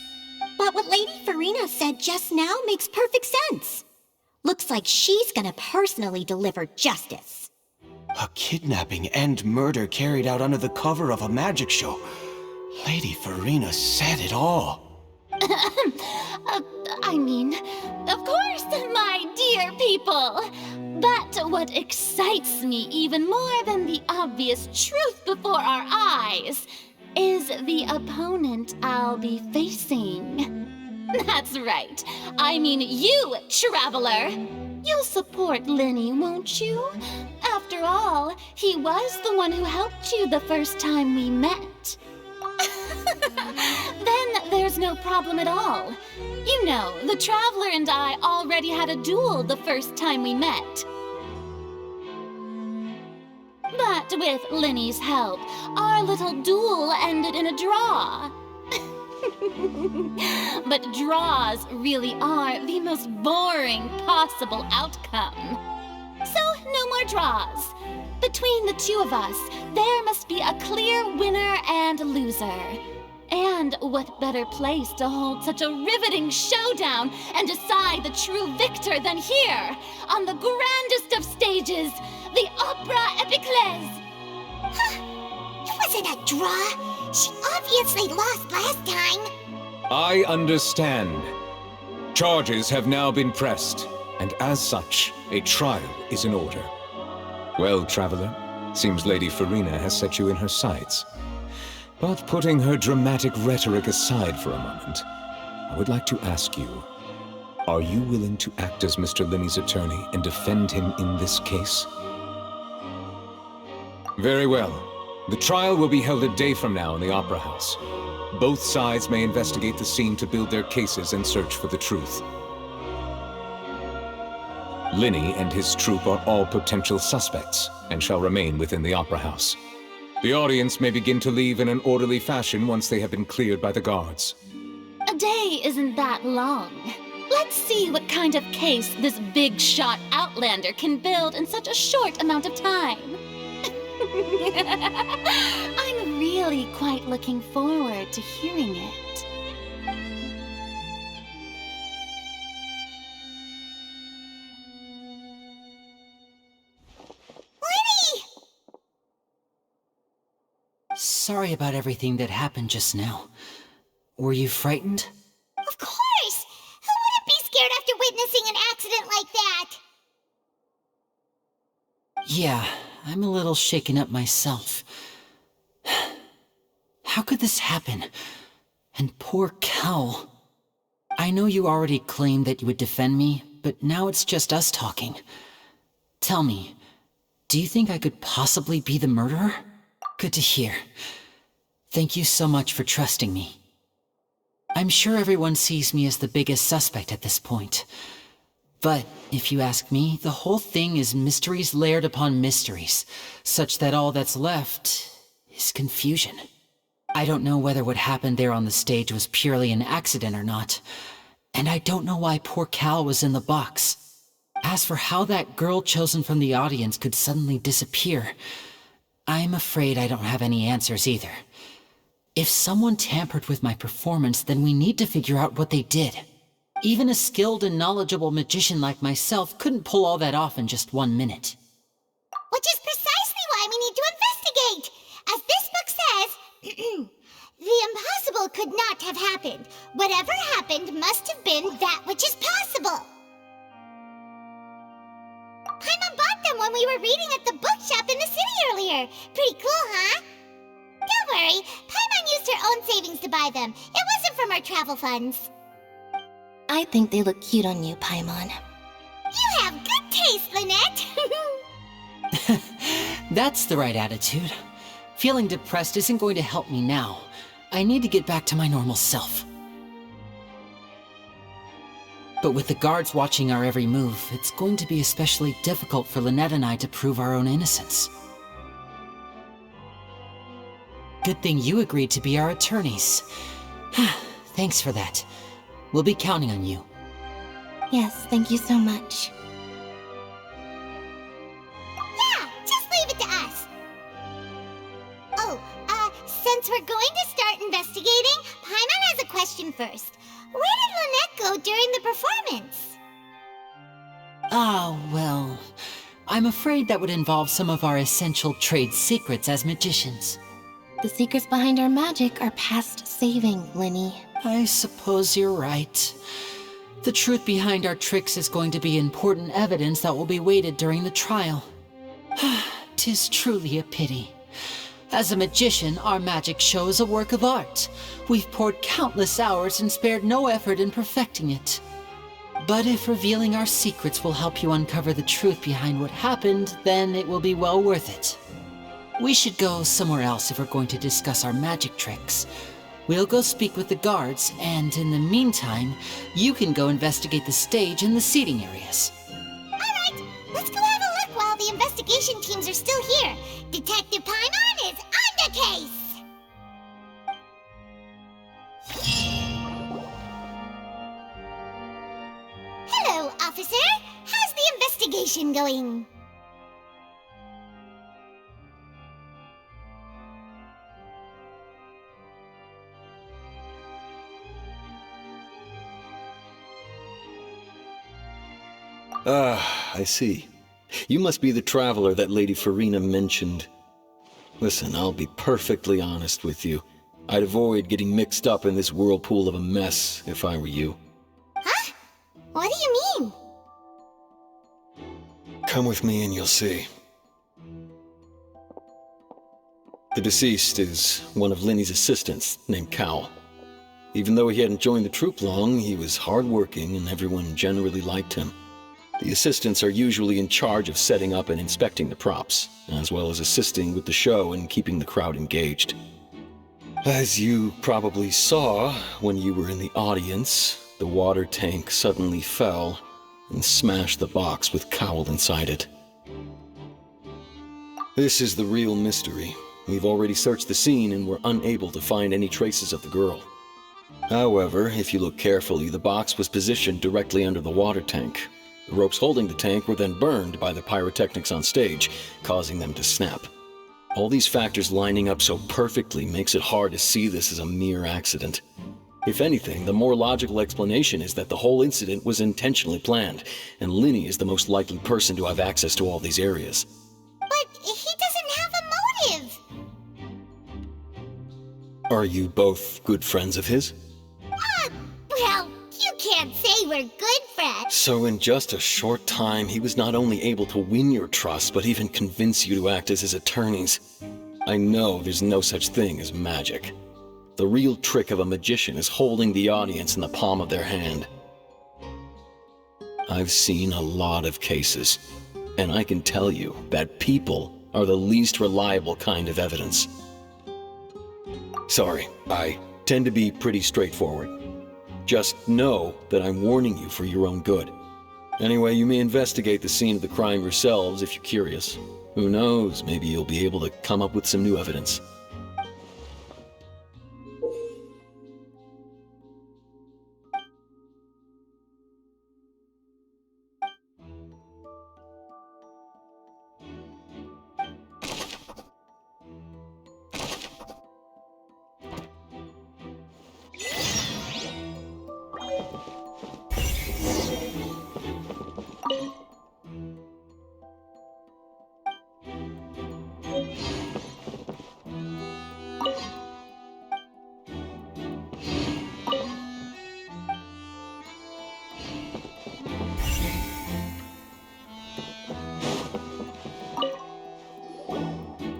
But what Lady Furina said just now makes perfect sense. Looks like she's gonna personally deliver justice.
A kidnapping and murder carried out under the cover of a magic show. Lady Furina said it all.
Of course, my dear people. But what excites me even more than the obvious truth before our eyes is the opponent I'll be facing. That's right. I mean you, Traveler. You'll support Linny, won't you? After all, he was the one who helped you the first time we met. Then there's no problem at all. You know, the Traveler and I already had a duel the first time we met. But with Linny's help, our little duel ended in a draw. But draws really are the most boring possible outcome. So, no more draws. Between the two of us, there must be a clear winner and loser. And what better place to hold such a riveting showdown and decide the true victor than here, on the grandest of stages, the Opera Epiclese.
It wasn't a draw. She obviously lost last time.
I understand. Charges have now been pressed, and as such, a trial is in order. Well, Traveler, seems Lady Furina has set you in her sights. But putting her dramatic rhetoric aside for a moment, I would like to ask you, are you willing to act as Mr. Linney's attorney and defend him in this case? Very well. The trial will be held a day from now in the Opera House. Both sides may investigate the scene to build their cases and search for the truth. Linney and his troupe are all potential suspects and shall remain within the Opera House. The audience may begin to leave in an orderly fashion once they have been cleared by the guards.
A day isn't that long. Let's see what kind of case this big shot outlander can build in such a short amount of time. I'm really quite looking forward to hearing it.
Lenny!
Sorry about everything that happened just now. Were you frightened?
Of course! Who wouldn't be scared after witnessing an accident like that?
Yeah, I'm a little shaken up myself. How could this happen? And poor Cal. I know you already claimed that you would defend me, but now it's just us talking. Tell me, do you think I could possibly be the murderer? Good to hear. Thank you so much for trusting me. I'm sure everyone sees me as the biggest suspect at this point. But, if you ask me, the whole thing is mysteries layered upon mysteries, such that all that's left is confusion. I don't know whether what happened there on the stage was purely an accident or not, and I don't know why poor Cal was in the box. As for how that girl chosen from the audience could suddenly disappear, I'm afraid I don't have any answers either. If someone tampered with my performance, then we need to figure out what they did. Even a skilled and knowledgeable magician like myself couldn't pull all that off in just 1 minute.
Which is precisely why we need to investigate! As this book says, the impossible could not have happened. Whatever happened must have been that which is possible. Paimon bought them when we were reading at the bookshop in the city earlier. Pretty cool, huh? Don't worry, Paimon used her own savings to buy them. It wasn't from our travel funds.
I think they look cute on you, Paimon.
You have good taste, Lynette!
That's the right attitude. Feeling depressed isn't going to help me now. I need to get back to my normal self. But with the guards watching our every move, it's going to be especially difficult for Lynette and I to prove our own innocence. Good thing you agreed to be our attorneys. Thanks for that. We'll be counting on you.
Yes, thank you so much.
Yeah, just leave it to us. Oh, since we're going to start investigating, Paimon has a question first. Where did Lynette go during the performance?
Well, I'm afraid that would involve some of our essential trade secrets as magicians.
The secrets behind our magic are past saving, Linny.
I suppose you're right. The truth behind our tricks is going to be important evidence that will be weighted during the trial. 'Tis truly a pity. As a magician, our magic show is a work of art. We've poured countless hours and spared no effort in perfecting it. But if revealing our secrets will help you uncover the truth behind what happened, then it will be well worth it. We should go somewhere else if we're going to discuss our magic tricks. We'll go speak with the guards, and in the meantime, you can go investigate the stage and the seating areas.
Alright, let's go have a look while the investigation teams are still here. Detective Paimon is on the case! Hello, officer. How's the investigation going?
I see. You must be the traveler that Lady Furina mentioned. Listen, I'll be perfectly honest with you. I'd avoid getting mixed up in this whirlpool of a mess if I were you.
Huh? What do you mean?
Come with me and you'll see. The deceased is one of Linny's assistants named Cal. Even though he hadn't joined the troupe long, he was hardworking and everyone generally liked him. The assistants are usually in charge of setting up and inspecting the props, as well as assisting with the show and keeping the crowd engaged. As you probably saw when you were in the audience, the water tank suddenly fell and smashed the box with Cowl inside it. This is the real mystery. We've already searched the scene and were unable to find any traces of the girl. However, if you look carefully, the box was positioned directly under the water tank. The ropes holding the tank were then burned by the pyrotechnics on stage, causing them to snap. All these factors lining up so perfectly makes it hard to see this as a mere accident. If anything, the more logical explanation is that the whole incident was intentionally planned, and Linny is the most likely person to have access to all these areas.
But he doesn't have a motive!
Are you both good friends of his?
Well, you can't say we're good friends.
So in just a short time, he was not only able to win your trust, but even convince you to act as his attorneys. I know there's no such thing as magic. The real trick of a magician is holding the audience in the palm of their hand. I've seen a lot of cases, and I can tell you that people are the least reliable kind of evidence. Sorry, I tend to be pretty straightforward. Just know that I'm warning you for your own good. Anyway, you may investigate the scene of the crime yourselves if you're curious. Who knows, maybe you'll be able to come up with some new evidence.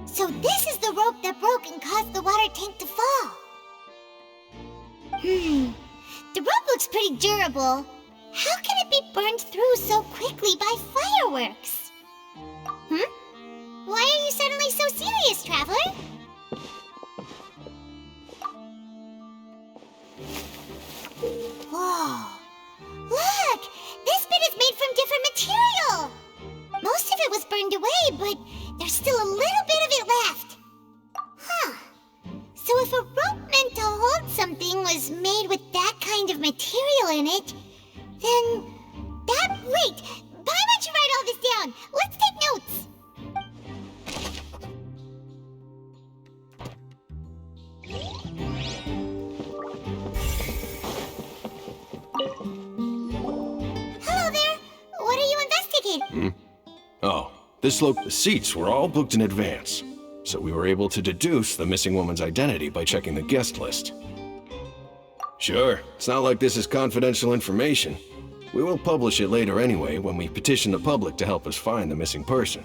So this is the rope that broke and caused the water tank to fall. The rope looks pretty durable. How can it be burned through so quickly by fireworks? Why are you suddenly so serious, Traveler? Whoa. Look! This bit is made from different material! Most of it was burned away, but there's still a little bit of it left. So if a rope meant to hold something was made with that kind of material in it, then wait! Why don't you write all this down? Let's take notes! Hello there! What are you investigating?
Oh, the seats were all booked in advance, so we were able to deduce the missing woman's identity by checking the guest list. Sure, it's not like this is confidential information. We will publish it later anyway when we petition the public to help us find the missing person.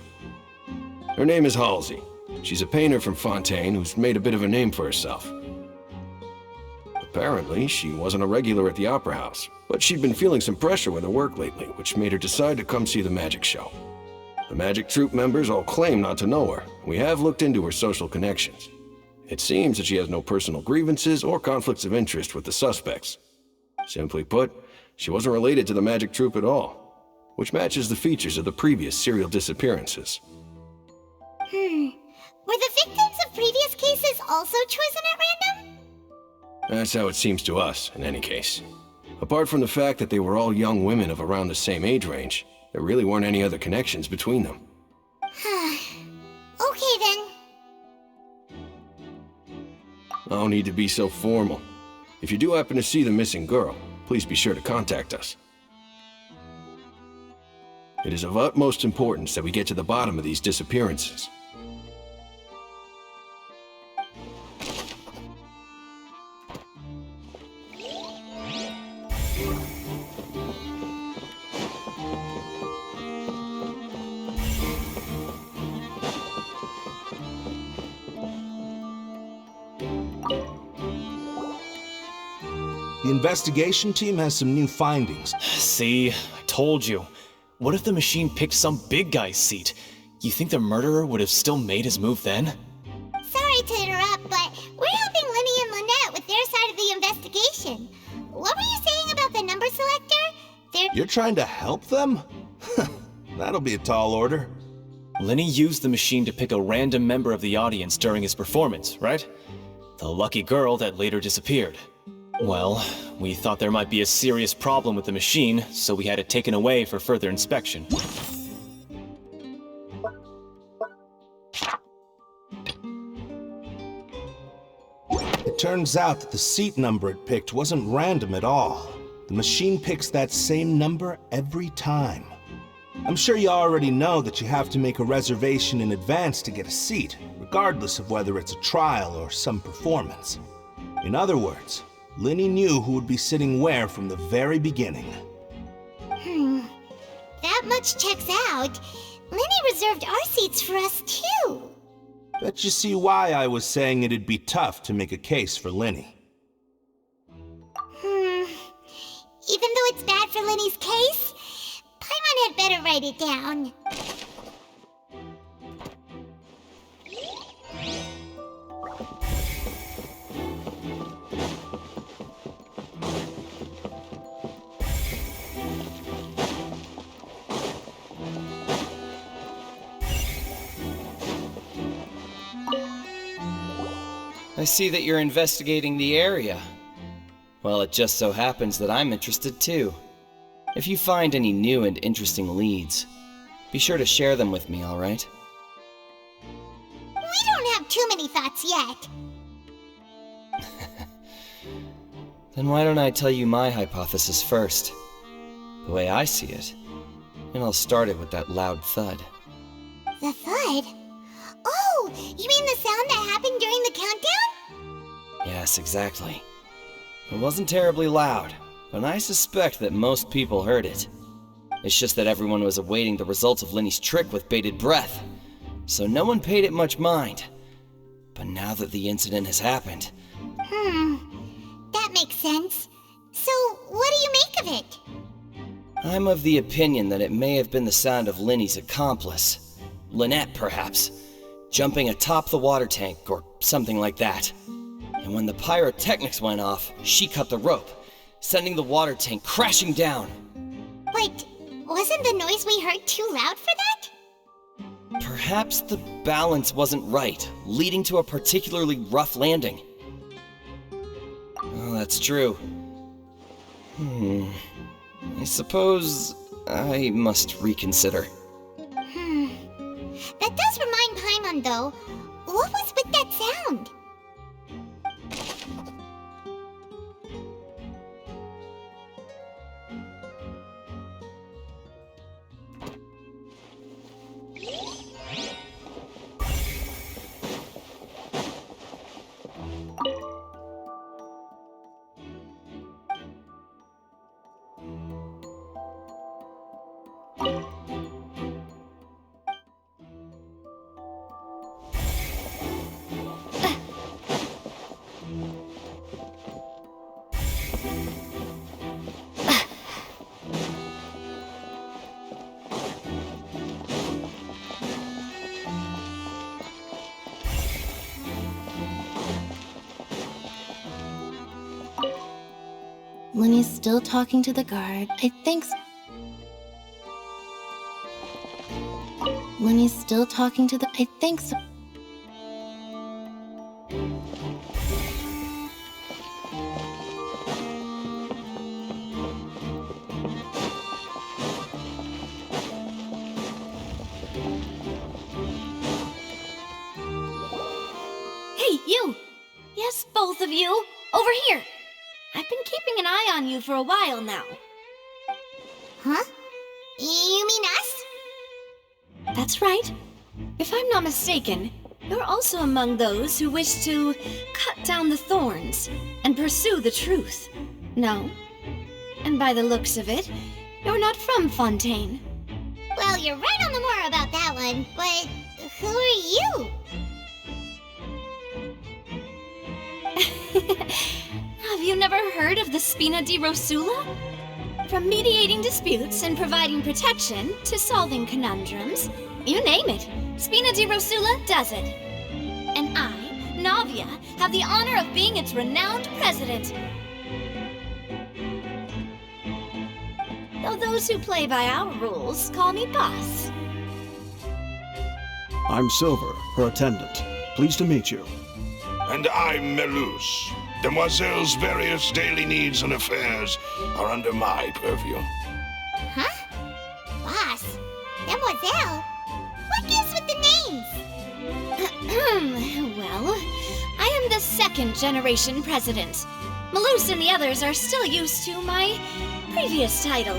Her name is Halsey. She's a painter from Fontaine who's made a bit of a name for herself. Apparently, she wasn't a regular at the Opera House, but she'd been feeling some pressure with her work lately, which made her decide to come see the magic show. The magic troupe members all claim not to know her. We have looked into her social connections. It seems that she has no personal grievances or conflicts of interest with the suspects. Simply put, she wasn't related to the magic troupe at all, which matches the features of the previous serial disappearances.
Were the victims of previous cases also chosen at random?
That's how it seems to us, in any case. Apart from the fact that they were all young women of around the same age range, there really weren't any other connections between them.
Okay then.
No need to be so formal. If you do happen to see the missing girl, please be sure to contact us. It is of utmost importance that we get to the bottom of these disappearances. The investigation team has some new findings.
See, I told you. What if the machine picked some big guy's seat? You think the murderer would have still made his move then?
Sorry to interrupt, but we're helping Linny and Lynette with their side of the investigation. What were you saying about the number selector?
You're trying to help them? That'll be a tall order.
Linny used the machine to pick a random member of the audience during his performance, right? The lucky girl that later disappeared. Well, we thought there might be a serious problem with the machine, so we had it taken away for further inspection.
It turns out that the seat number it picked wasn't random at all. The machine picks that same number every time. I'm sure you already know that you have to make a reservation in advance to get a seat, regardless of whether it's a trial or some performance. In other words, Linny knew who would be sitting where from the very beginning.
That much checks out. Linny reserved our seats for us too.
Bet you see why I was saying it'd be tough to make a case for Linny.
Even though it's bad for Linny's case, Paimon had better write it down.
I see that you're investigating the area. Well, it just so happens that I'm interested too. If you find any new and interesting leads, be sure to share them with me, alright?
We don't have too many thoughts yet.
Then why don't I tell you my hypothesis first? The way I see it. And I'll start it with that loud thud.
The thud? Oh, you mean the sound that happened during the countdown?
Yes, exactly. It wasn't terribly loud, but I suspect that most people heard it. It's just that everyone was awaiting the results of Linny's trick with bated breath, so no one paid it much mind. But now that the incident has happened...
That makes sense. So, what do you make of it?
I'm of the opinion that it may have been the sound of Linny's accomplice. Lynette, perhaps. Jumping atop the water tank, or something like that. And when the pyrotechnics went off, she cut the rope, sending the water tank crashing down.
But wasn't the noise we heard too loud for that?
Perhaps the balance wasn't right, leading to a particularly rough landing. Oh, that's true. I suppose I must reconsider.
That does remind Paimon, though. What was with that sound?
Linny's still talking to the guard. I think so. Linny's still talking to the... I think so.
Hey, you! Yes, both of you! Over here! I've been keeping an eye on you for a while now.
Huh? You mean us?
That's right. If I'm not mistaken, you're also among those who wish to cut down the thorns and pursue the truth. No? And by the looks of it, you're not from Fontaine.
Well, you're right on the moor about that one, but who are you?
Have you never heard of the Spina di Rosula? From mediating disputes and providing protection to solving conundrums, you name it, Spina di Rosula does it. And I, Navia, have the honor of being its renowned president. Though those who play by our rules call me boss.
I'm Silver, her attendant. Pleased to meet you.
And I'm Melus. Demoiselle's various daily needs and affairs are under my purview.
Huh? Boss? Demoiselle? What gives with the names?
Well, I am the second generation president. Melus and the others are still used to my previous title.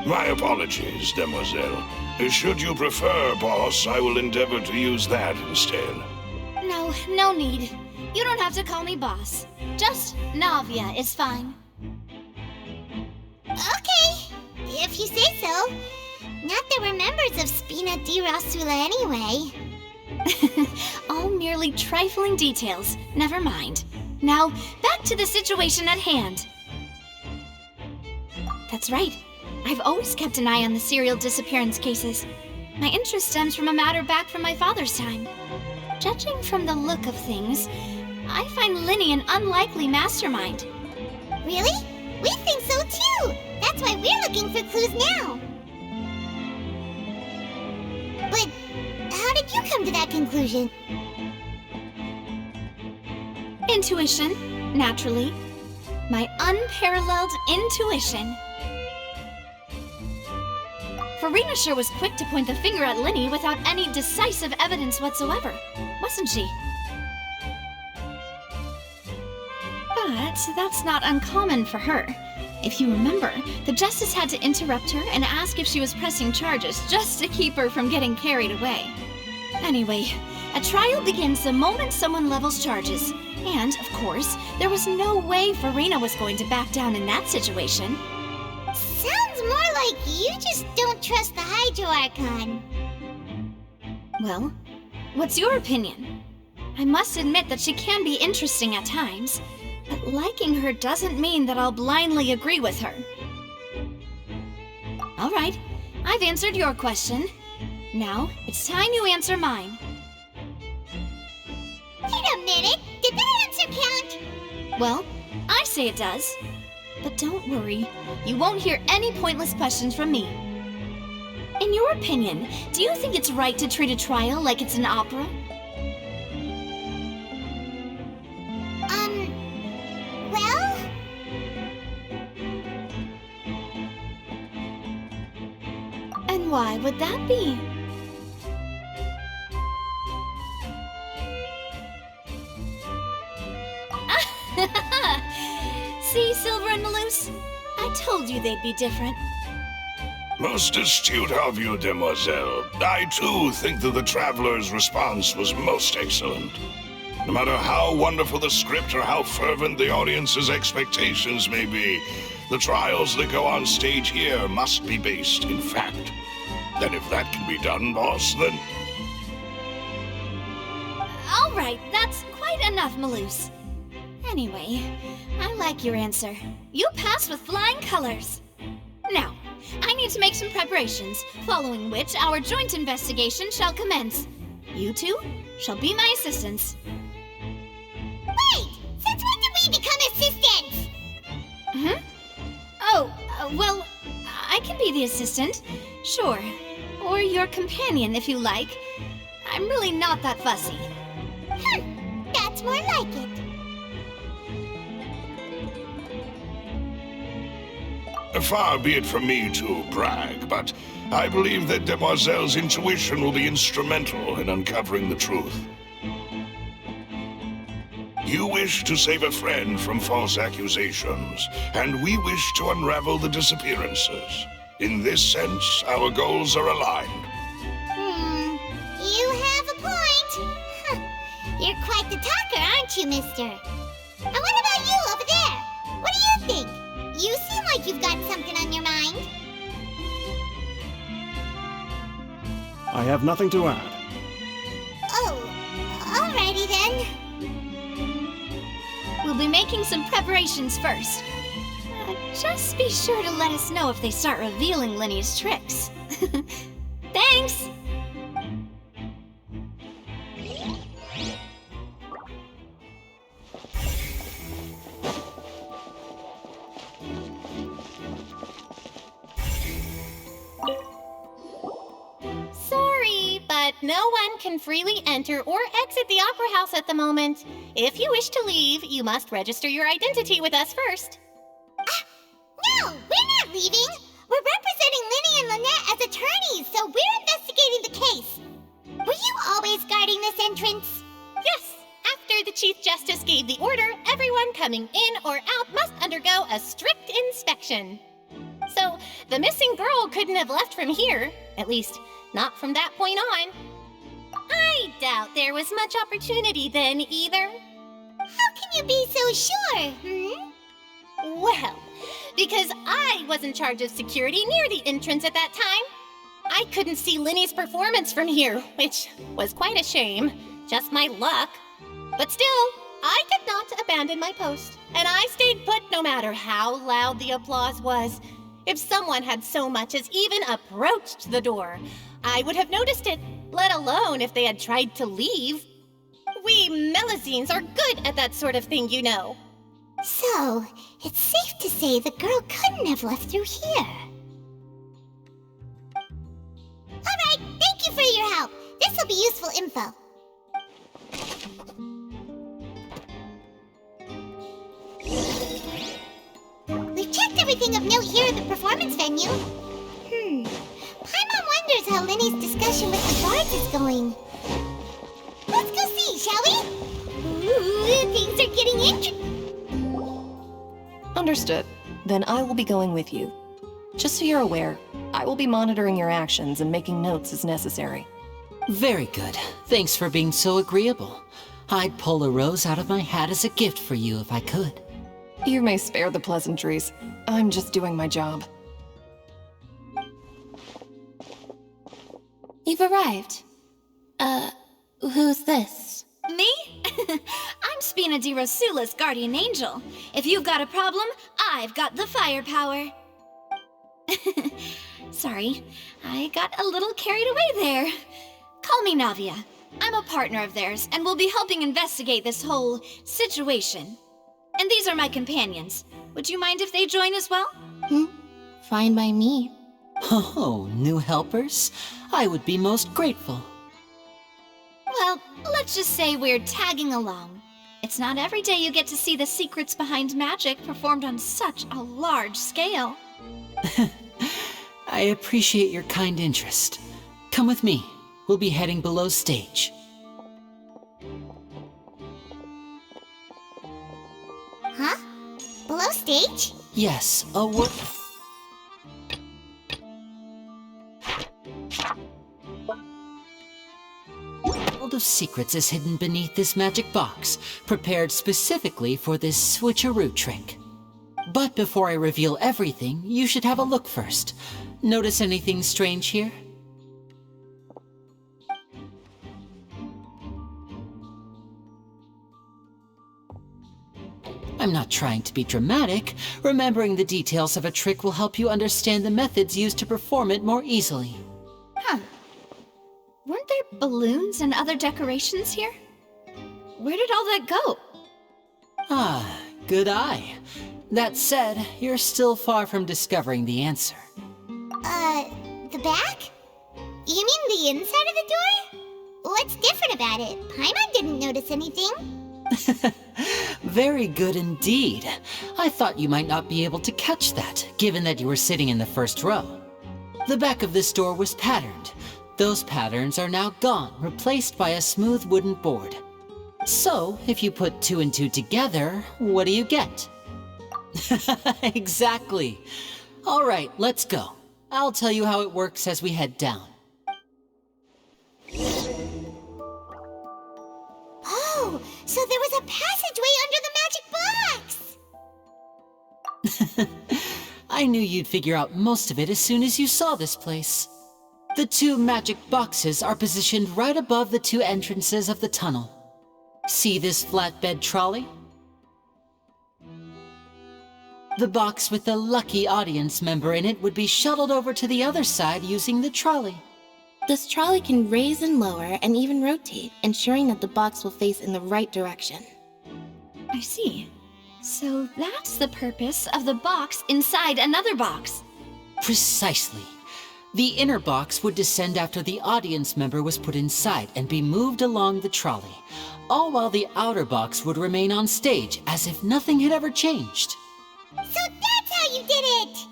My apologies, Demoiselle. Should you prefer, boss, I will endeavor to use that instead.
No need. You don't have to call me boss. Just Navia is fine.
Okay, if you say so. Not that we're members of Spina di Rosula anyway.
All merely trifling details. Never mind. Now, back to the situation at hand. That's right. I've always kept an eye on the serial disappearance cases. My interest stems from a matter back from my father's time. Judging from the look of things, I find Linny an unlikely mastermind.
Really? We think so too! That's why we're looking for clues now! But how did you come to that conclusion?
Intuition, naturally. My unparalleled intuition. Furina sure was quick to point the finger at Linny without any decisive evidence whatsoever, wasn't she? But that's not uncommon for her. If you remember, the Justice had to interrupt her and ask if she was pressing charges just to keep her from getting carried away. Anyway, a trial begins the moment someone levels charges. And, of course, there was no way Furina was going to back down in that situation.
Sounds more like you just don't trust the Hydro Archon.
Well, what's your opinion? I must admit that she can be interesting at times, but liking her doesn't mean that I'll blindly agree with her. All right, I've answered your question. Now, it's time you answer mine.
Wait a minute! Did that answer count?
Well, I say it does. But don't worry, you won't hear any pointless questions from me. In your opinion, do you think it's right to treat a trial like it's an opera?
Well?
And why would that be? See, Silver and Melus? I told you they'd be different.
Most astute of you, Demoiselle. I too think that the Traveler's response was most excellent. No matter how wonderful the script or how fervent the audience's expectations may be, the trials that go on stage here must be based in fact. Then if that can be done, boss, then...
All right, that's quite enough, Melus. Anyway, I like your answer. You passed with flying colors. Now, I need to make some preparations, following which our joint investigation shall commence. You two shall be my assistants.
Wait! Since when did we become assistants?
Well, I can be the assistant, sure. Or your companion, if you like. I'm really not that fussy.
That's more like it.
Far be it from me to brag, but I believe that Demoiselle's intuition will be instrumental in uncovering the truth. You wish to save a friend from false accusations, and we wish to unravel the disappearances. In this sense, our goals are aligned.
You have a point. You're quite the talker, aren't you, mister? And what about you over there? What do you think? You seem like you've got something on your mind.
I have nothing to add.
Oh, alrighty then.
We'll be making some preparations first. Just be sure to let us know if they start revealing Linny's tricks. Thanks!
Sorry, but no one can freely enter or exit the Opera House at the moment. If you wish to leave, you must register your identity with us first.
No, we're not leaving. We're representing Linny and Lynette as attorneys, so we're investigating the case. Were you always guarding this entrance?
Yes. After the Chief Justice gave the order, everyone coming in or out must undergo a strict inspection. So, the missing girl couldn't have left from here. At least, not from that point on. I doubt there was much opportunity then, either.
How can you be so sure,
Well, because I was in charge of security near the entrance at that time. I couldn't see Linny's performance from here, which was quite a shame. Just my luck. But still, I did not abandon my post, and I stayed put no matter how loud the applause was. If someone had so much as even approached the door, I would have noticed it, let alone if they had tried to leave. We Melazines are good at that sort of thing, you know.
So, it's safe to say the girl couldn't have left through here. Alright, thank you for your help. This will be useful info. We've checked everything of note here at the performance venue. Paimon wonders how Linny's discussion with the guards is going. Let's go see, shall we? Ooh, things are getting interesting.
Understood. Then I will be going with you. Just so you're aware, I will be monitoring your actions and making notes as necessary.
Very good. Thanks for being so agreeable. I'd pull a rose out of my hat as a gift for you if I could.
You may spare the pleasantries. I'm just doing my job.
You've arrived. Who's this?
Me? I'm Spina di Rosula's guardian angel. If you've got a problem, I've got the firepower. Sorry, I got a little carried away there. Call me Navia. I'm a partner of theirs, and will be helping investigate this whole situation. And these are my companions. Would you mind if they join as well?
Fine by me.
Oh, new helpers? I would be most grateful.
Well, let's just say we're tagging along. It's not every day you get to see the secrets behind magic performed on such a large scale.
I appreciate your kind interest. Come with me. We'll be heading below stage.
Huh? Below stage?
Yes, a work. World of secrets is hidden beneath this magic box, prepared specifically for this switcheroo trick. But before I reveal everything, you should have a look first. Notice anything strange here? I'm not trying to be dramatic. Remembering the details of a trick will help you understand the methods used to perform it more easily.
Huh. Weren't there balloons and other decorations here? Where did all that go?
Ah, good eye. That said, you're still far from discovering the answer.
The back? You mean the inside of the door? What's different about it? Paimon didn't notice anything.
Very good indeed. I thought you might not be able to catch that, given that you were sitting in the first row. The back of this door was patterned. Those patterns are now gone, replaced by a smooth wooden board. So, if you put 2 and 2 together, what do you get? Exactly. All right, let's go. I'll tell you how it works as we head down.
Oh, so there was a passageway under the magic box!
I knew you'd figure out most of it as soon as you saw this place. The 2 magic boxes are positioned right above the 2 entrances of the tunnel. See this flatbed trolley? The box with the lucky audience member in it would be shuttled over to the other side using the trolley.
This trolley can raise and lower and even rotate, ensuring that the box will face in the right direction.
I see. So that's the purpose of the box inside another box.
Precisely. The inner box would descend after the audience member was put inside and be moved along the trolley, all while the outer box would remain on stage as if nothing had ever changed.
So that's how you did it!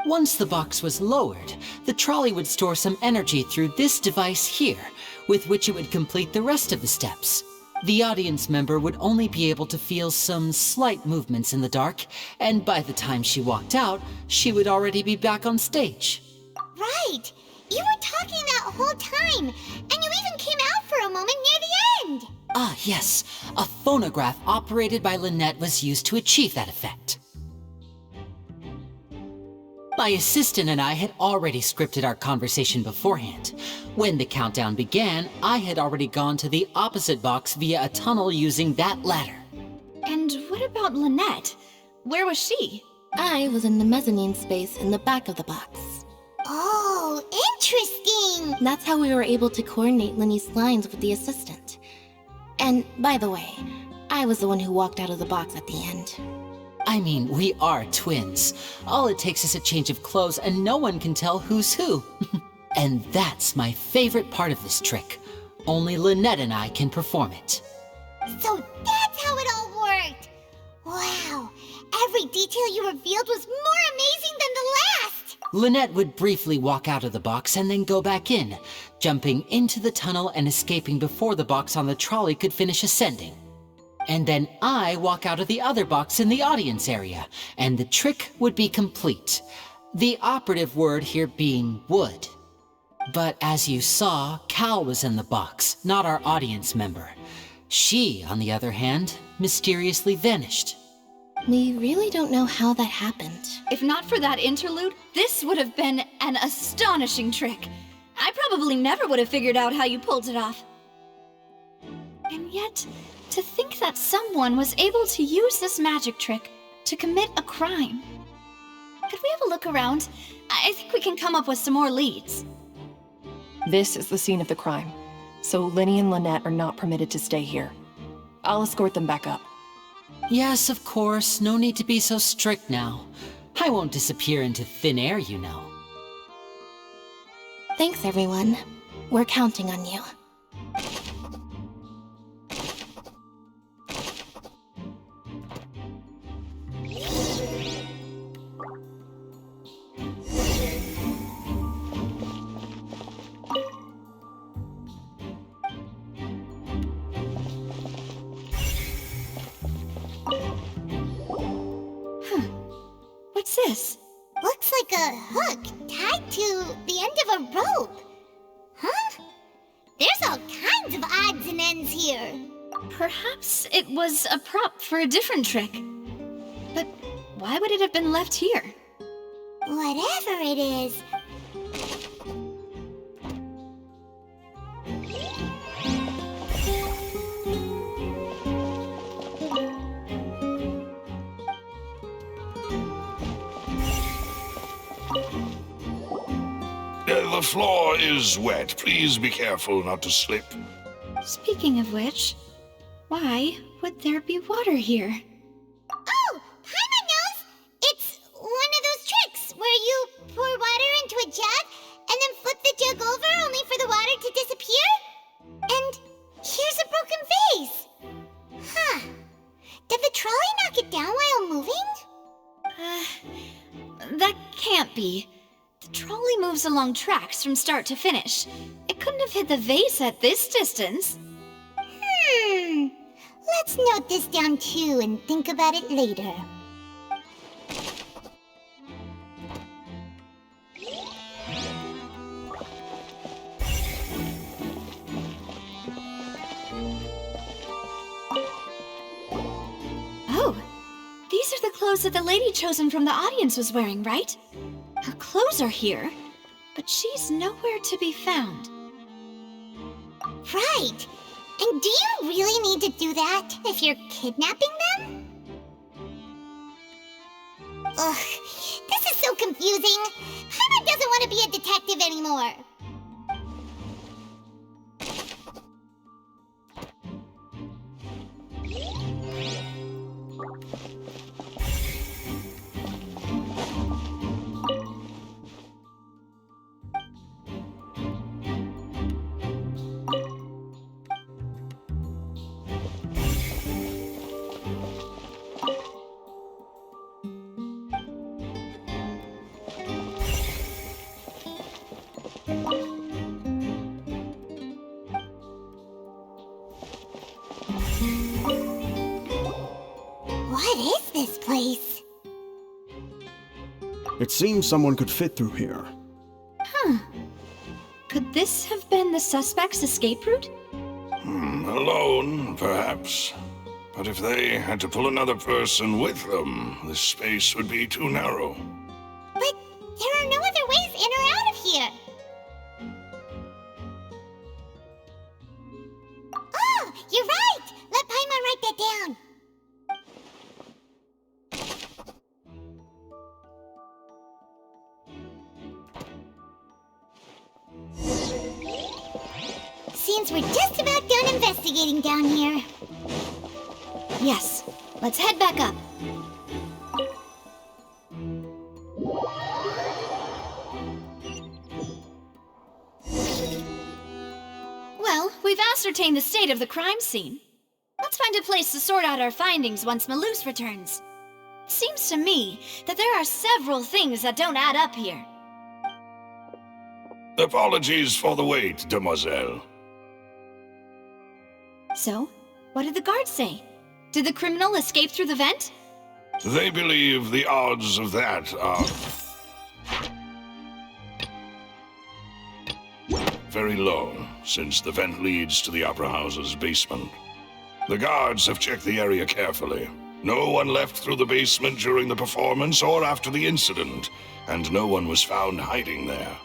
Once the box was lowered, the trolley would store some energy through this device here, with which it would complete the rest of the steps. The audience member would only be able to feel some slight movements in the dark, and by the time she walked out, she would already be back on stage.
Right! You were talking that whole time, and you even came out for a moment near the end!
Ah, yes. A phonograph operated by Lynette was used to achieve that effect. My assistant and I had already scripted our conversation beforehand. When the countdown began, I had already gone to the opposite box via a tunnel using that ladder.
And what about Lynette? Where was she?
I was in the mezzanine space in the back of the box.
Oh, interesting!
That's how we were able to coordinate Linny's lines with the assistant. And, by the way, I was the one who walked out of the box at the end.
I mean, we are twins. All it takes is a change of clothes and no one can tell who's who. And that's my favorite part of this trick. Only Lynette and I can perform it.
So that's how it all worked! Wow, every detail you revealed was more amazing than the last!
Lynette would briefly walk out of the box and then go back in, jumping into the tunnel and escaping before the box on the trolley could finish ascending. And then I walk out of the other box in the audience area, and the trick would be complete. The operative word here being would. But as you saw, Cal was in the box, not our audience member. She, on the other hand, mysteriously vanished.
We really don't know how that happened.
If not for that interlude, this would have been an astonishing trick. I probably never would have figured out how you pulled it off. And yet, to think that someone was able to use this magic trick to commit a crime. Could we have a look around? I think we can come up with some more leads.
This is the scene of the crime, so Linny and Lynette are not permitted to stay here. I'll escort them back up.
Yes, of course. No need to be so strict now. I won't disappear into thin air, you know.
Thanks, everyone. We're counting on you.
What's this?
Looks like a hook tied to the end of a rope. Huh? There's all kinds of odds and ends here.
Perhaps it was a prop for a different trick. But why would it have been left here?
Whatever it is.
The floor is wet. Please be careful not to slip.
Speaking of which, why would there be water here?
Oh, Paimon knows! It's one of those tricks where you pour water into a jug and then flip the jug over only for the water to disappear? And here's a broken vase. Huh. Did the trolley knock it down while moving?
That can't be. The trolley moves along tracks from start to finish. It couldn't have hit the vase at this distance.
Let's note this down too and think about it later.
Oh, these are the clothes that the lady chosen from the audience was wearing, right? Her clothes are here, but she's nowhere to be found.
Right. And do you really need to do that if you're kidnapping them? Ugh, this is so confusing. Paimon doesn't want to be a detective anymore. What is this place?
It seems someone could fit through here.
Huh. Could this have been the suspect's escape route?
Alone, perhaps. But if they had to pull another person with them, this space would be too narrow.
But there are no other ways in or out of here. Oh, you're right! Let Paimon write that down. Seems we're just about done investigating down here.
Yes. Let's head back up. Well, we've ascertained the state of the crime scene. Let's find a place to sort out our findings once Malus returns. Seems to me that there are several things that don't add up here.
Apologies for the wait, demoiselle.
So, what did the guards say? Did the criminal escape through the vent?
They believe the odds of that are very low, since the vent leads to the Opera House's basement. The guards have checked the area carefully. No one left through the basement during the performance or after the incident, and no one was found hiding there.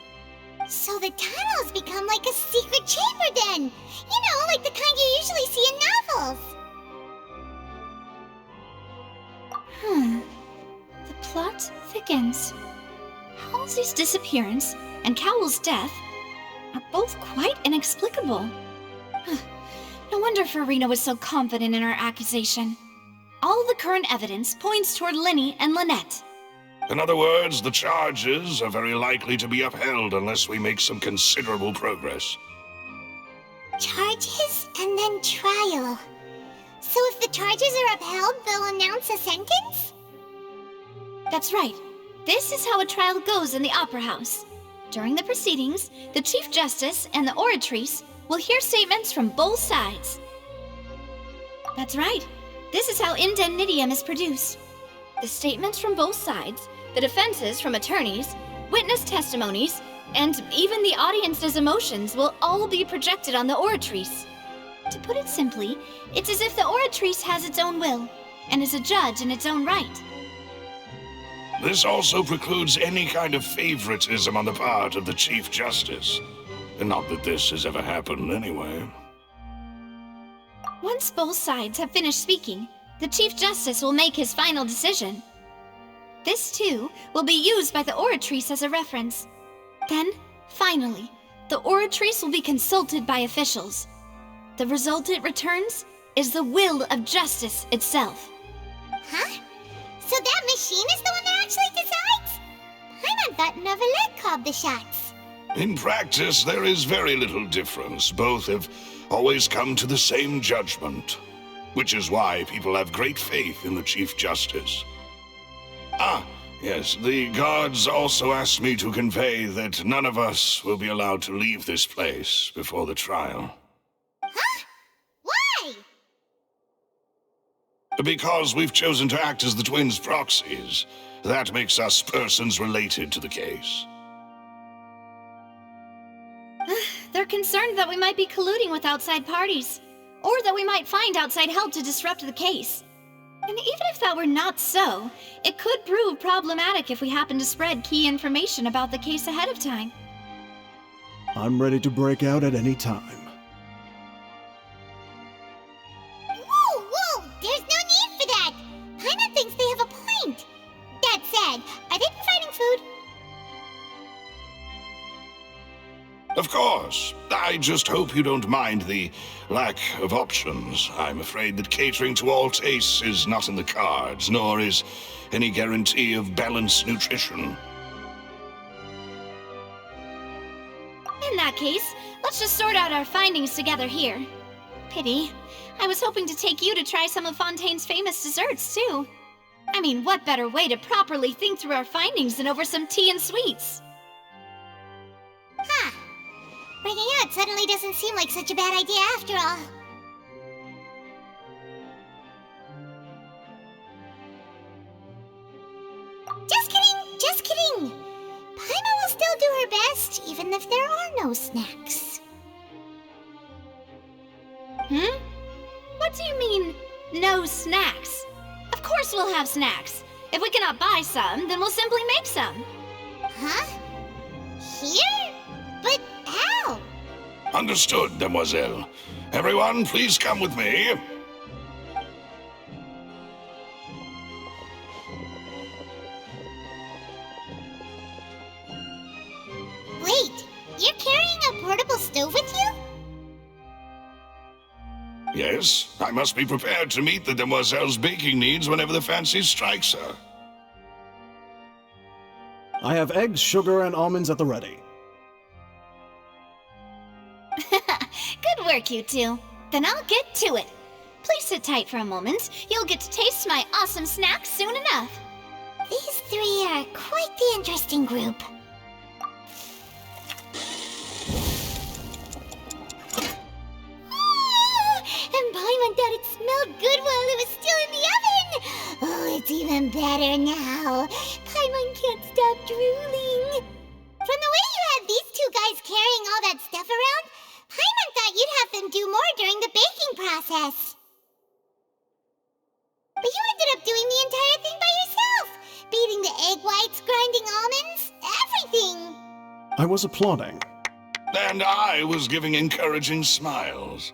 So the tunnel's become like a secret chamber then! You know, like the kind you usually see in novels!
The plot thickens. Halsey's disappearance and Cowell's death are both quite inexplicable. No wonder Furina was so confident in her accusation. All the current evidence points toward Linny and Lynette.
In other words, the charges are very likely to be upheld unless we make some considerable progress.
Charges and then trial. So if the charges are upheld, they'll announce a sentence?
That's right. This is how a trial goes in the Opera House. During the proceedings, the Chief Justice and the Oratrice will hear statements from both sides. That's right. This is how indemnitium is produced. The statements from both sides, the defenses from attorneys, witness testimonies, and even the audience's emotions will all be projected on the Oratrice. To put it simply, it's as if the Oratrice has its own will, and is a judge in its own right.
This also precludes any kind of favoritism on the part of the Chief Justice. And not that this has ever happened anyway.
Once both sides have finished speaking, the Chief Justice will make his final decision. This, too, will be used by the Oratrice as a reference. Then, finally, the Oratrice will be consulted by officials. The result it returns is the will of justice itself.
Huh? So that machine is the one that actually decides? Paimon thought Neuvillette called the shots.
In practice, there is very little difference. Both have always come to the same judgment, which is why people have great faith in the Chief Justice. Ah, yes, the guards also asked me to convey that none of us will be allowed to leave this place before the trial.
Huh? Why?
Because we've chosen to act as the twins' proxies. That makes us persons related to the case.
They're concerned that we might be colluding with outside parties, or that we might find outside help to disrupt the case. And even if that were not so, it could prove problematic if we happen to spread key information about the case ahead of time.
I'm ready to break out at any time.
Whoa, whoa! There's no need for that! Paimon thinks they have a point! That said, food?
Of course. I just hope you don't mind the lack of options. I'm afraid that catering to all tastes is not in the cards, nor is any guarantee of balanced nutrition.
In that case, let's just sort out our findings together here. Pity. I was hoping to take you to try some of Fontaine's famous desserts, too. I mean, what better way to properly think through our findings than over some tea and sweets?
Huh. Breaking out suddenly doesn't seem like such a bad idea after all. Just kidding! Just kidding! Paimon will still do her best, even if there are no snacks.
Hmm? What do you mean, no snacks? Of course we'll have snacks. If we cannot buy some, then we'll simply make some.
Huh? Here? But how?
Understood, demoiselle. Everyone, please come with me.
Wait, you're carrying a portable stove with you?
Yes, I must be prepared to meet the demoiselle's baking needs whenever the fancy strikes her.
I have eggs, sugar, and almonds at the ready.
Good work, you two. Then I'll get to it. Please sit tight for a moment. You'll get to taste my awesome snacks soon enough.
These three are quite the interesting group. And Paimon thought it smelled good while it was still in the oven! Oh, it's even better now. Paimon can't stop drooling. From the way you had these two guys carrying all that stuff around, Paimon thought you'd have them do more during the baking process. But you ended up doing the entire thing by yourself! Beating the egg whites, grinding almonds, everything!
I was applauding.
And I was giving encouraging smiles.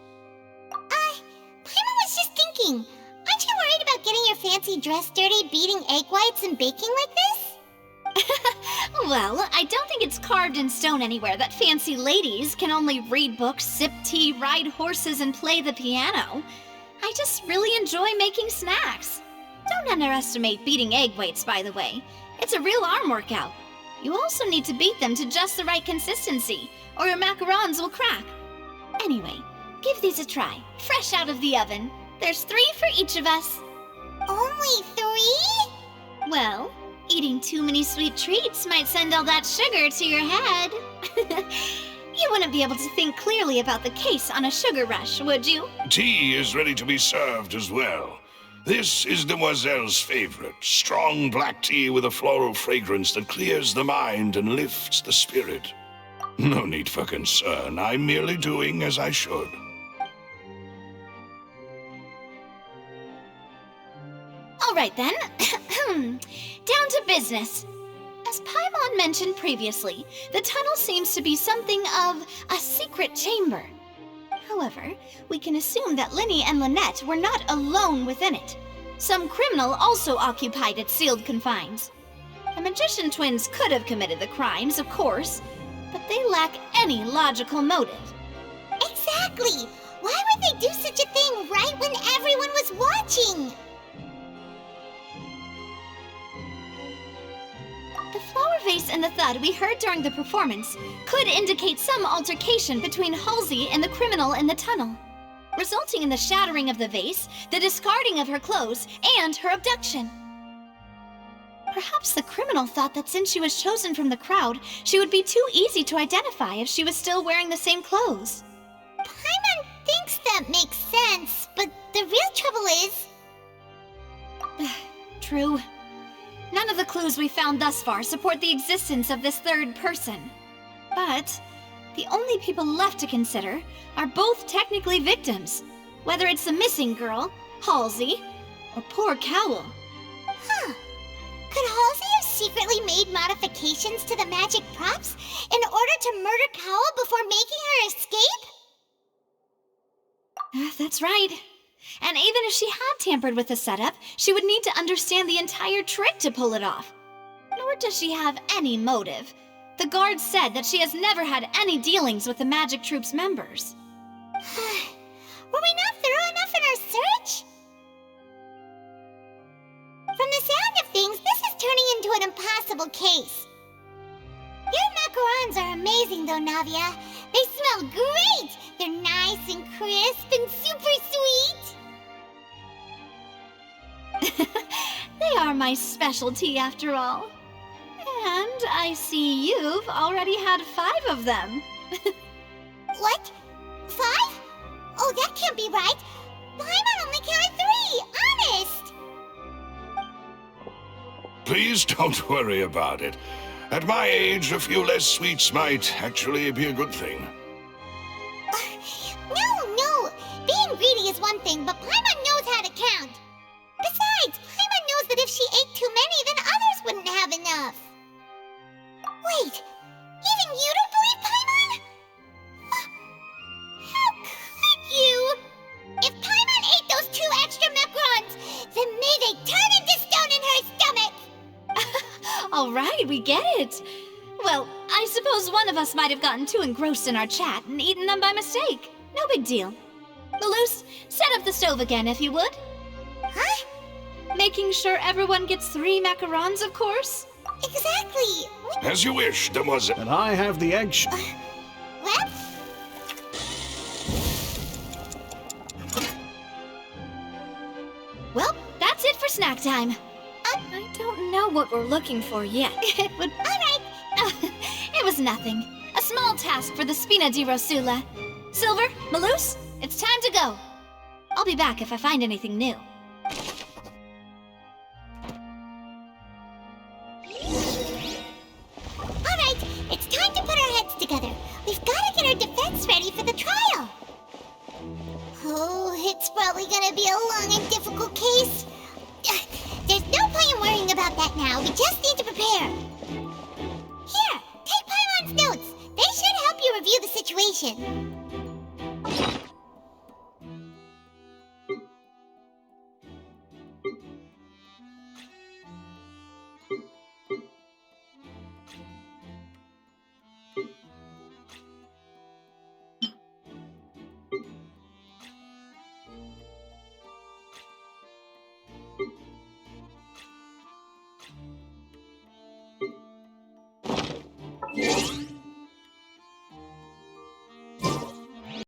Paimon was just thinking, aren't you worried about getting your fancy dress dirty beating egg whites and baking like this?
Well, I don't think it's carved in stone anywhere that fancy ladies can only read books, sip tea, ride horses, and play the piano. I just really enjoy making snacks. Don't underestimate beating egg whites, by the way. It's a real arm workout. You also need to beat them to just the right consistency, or your macarons will crack. Anyway, give these a try, fresh out of the oven. There's 3 for each of us.
Only 3?
Well, eating too many sweet treats might send all that sugar to your head. You wouldn't be able to think clearly about the case on a sugar rush, would you?
Tea is ready to be served as well. This is Demoiselle's favorite, strong black tea with a floral fragrance that clears the mind and lifts the spirit. No need for concern, I'm merely doing as I should.
All right then, down to business. As Paimon mentioned previously, the tunnel seems to be something of a secret chamber. However, we can assume that Linny and Lynette were not alone within it. Some criminal also occupied its sealed confines. The magician twins could have committed the crimes, of course, but they lack any logical motive.
Exactly! Why would they do such a thing right when everyone was watching?
The flower vase and the thud we heard during the performance could indicate some altercation between Halsey and the criminal in the tunnel, resulting in the shattering of the vase, the discarding of her clothes, and her abduction. Perhaps the criminal thought that since she was chosen from the crowd, she would be too easy to identify if she was still wearing the same clothes.
Paimon thinks that makes sense, but the real trouble is...
True. None of the clues we found thus far support the existence of this third person. But the only people left to consider are both technically victims, whether it's the missing girl, Halsey, or poor Cowell.
Huh. Could Halsey have secretly made modifications to the magic props in order to murder Cowell before making her escape?
That's right. And even if she had tampered with the setup, she would need to understand the entire trick to pull it off. Nor does she have any motive. The guard said that she has never had any dealings with the Magic Troop's members.
Were we not thorough enough in our search? From the sound of things, this is turning into an impossible case. Your macarons are amazing though, Navia. They smell great! They're nice and crisp and super sweet!
They are my specialty after all. And I see you've already had 5 of them.
What? 5? Oh, that can't be right. Paimon only counted 3, honest!
Please don't worry about it. At my age, a few less sweets might actually be a good thing.
No. Being greedy is one thing, but Paimon knows how to count. Besides, Paimon knows that if she ate too many, then others wouldn't have enough. Wait, even you don't believe Paimon? How could you? If Paimon ate those 2 extra macarons, then may they turn into stone in her stomach!
All right, we get it. Well, I suppose one of us might have gotten too engrossed in our chat and eaten them by mistake. No big deal. Malus, set up the stove again, if you would.
Huh?
Making sure everyone gets 3 macarons, of course.
Exactly.
As you wish, demoiselle.
And I have the egg
What?
Well, that's it for snack time. I don't know what we're looking for yet. It would...
All right.
It was nothing. A small task for the Spina di Rosula. Silver, Malus, it's time to go. I'll be back if I find anything new.
All right, it's time to put our heads together. We've got to get our defense ready for the trial. Oh, it's probably gonna be a long and difficult case. There's no point in worrying about that now. We just need to prepare. Here, take Paimon's notes. They should help you review the situation.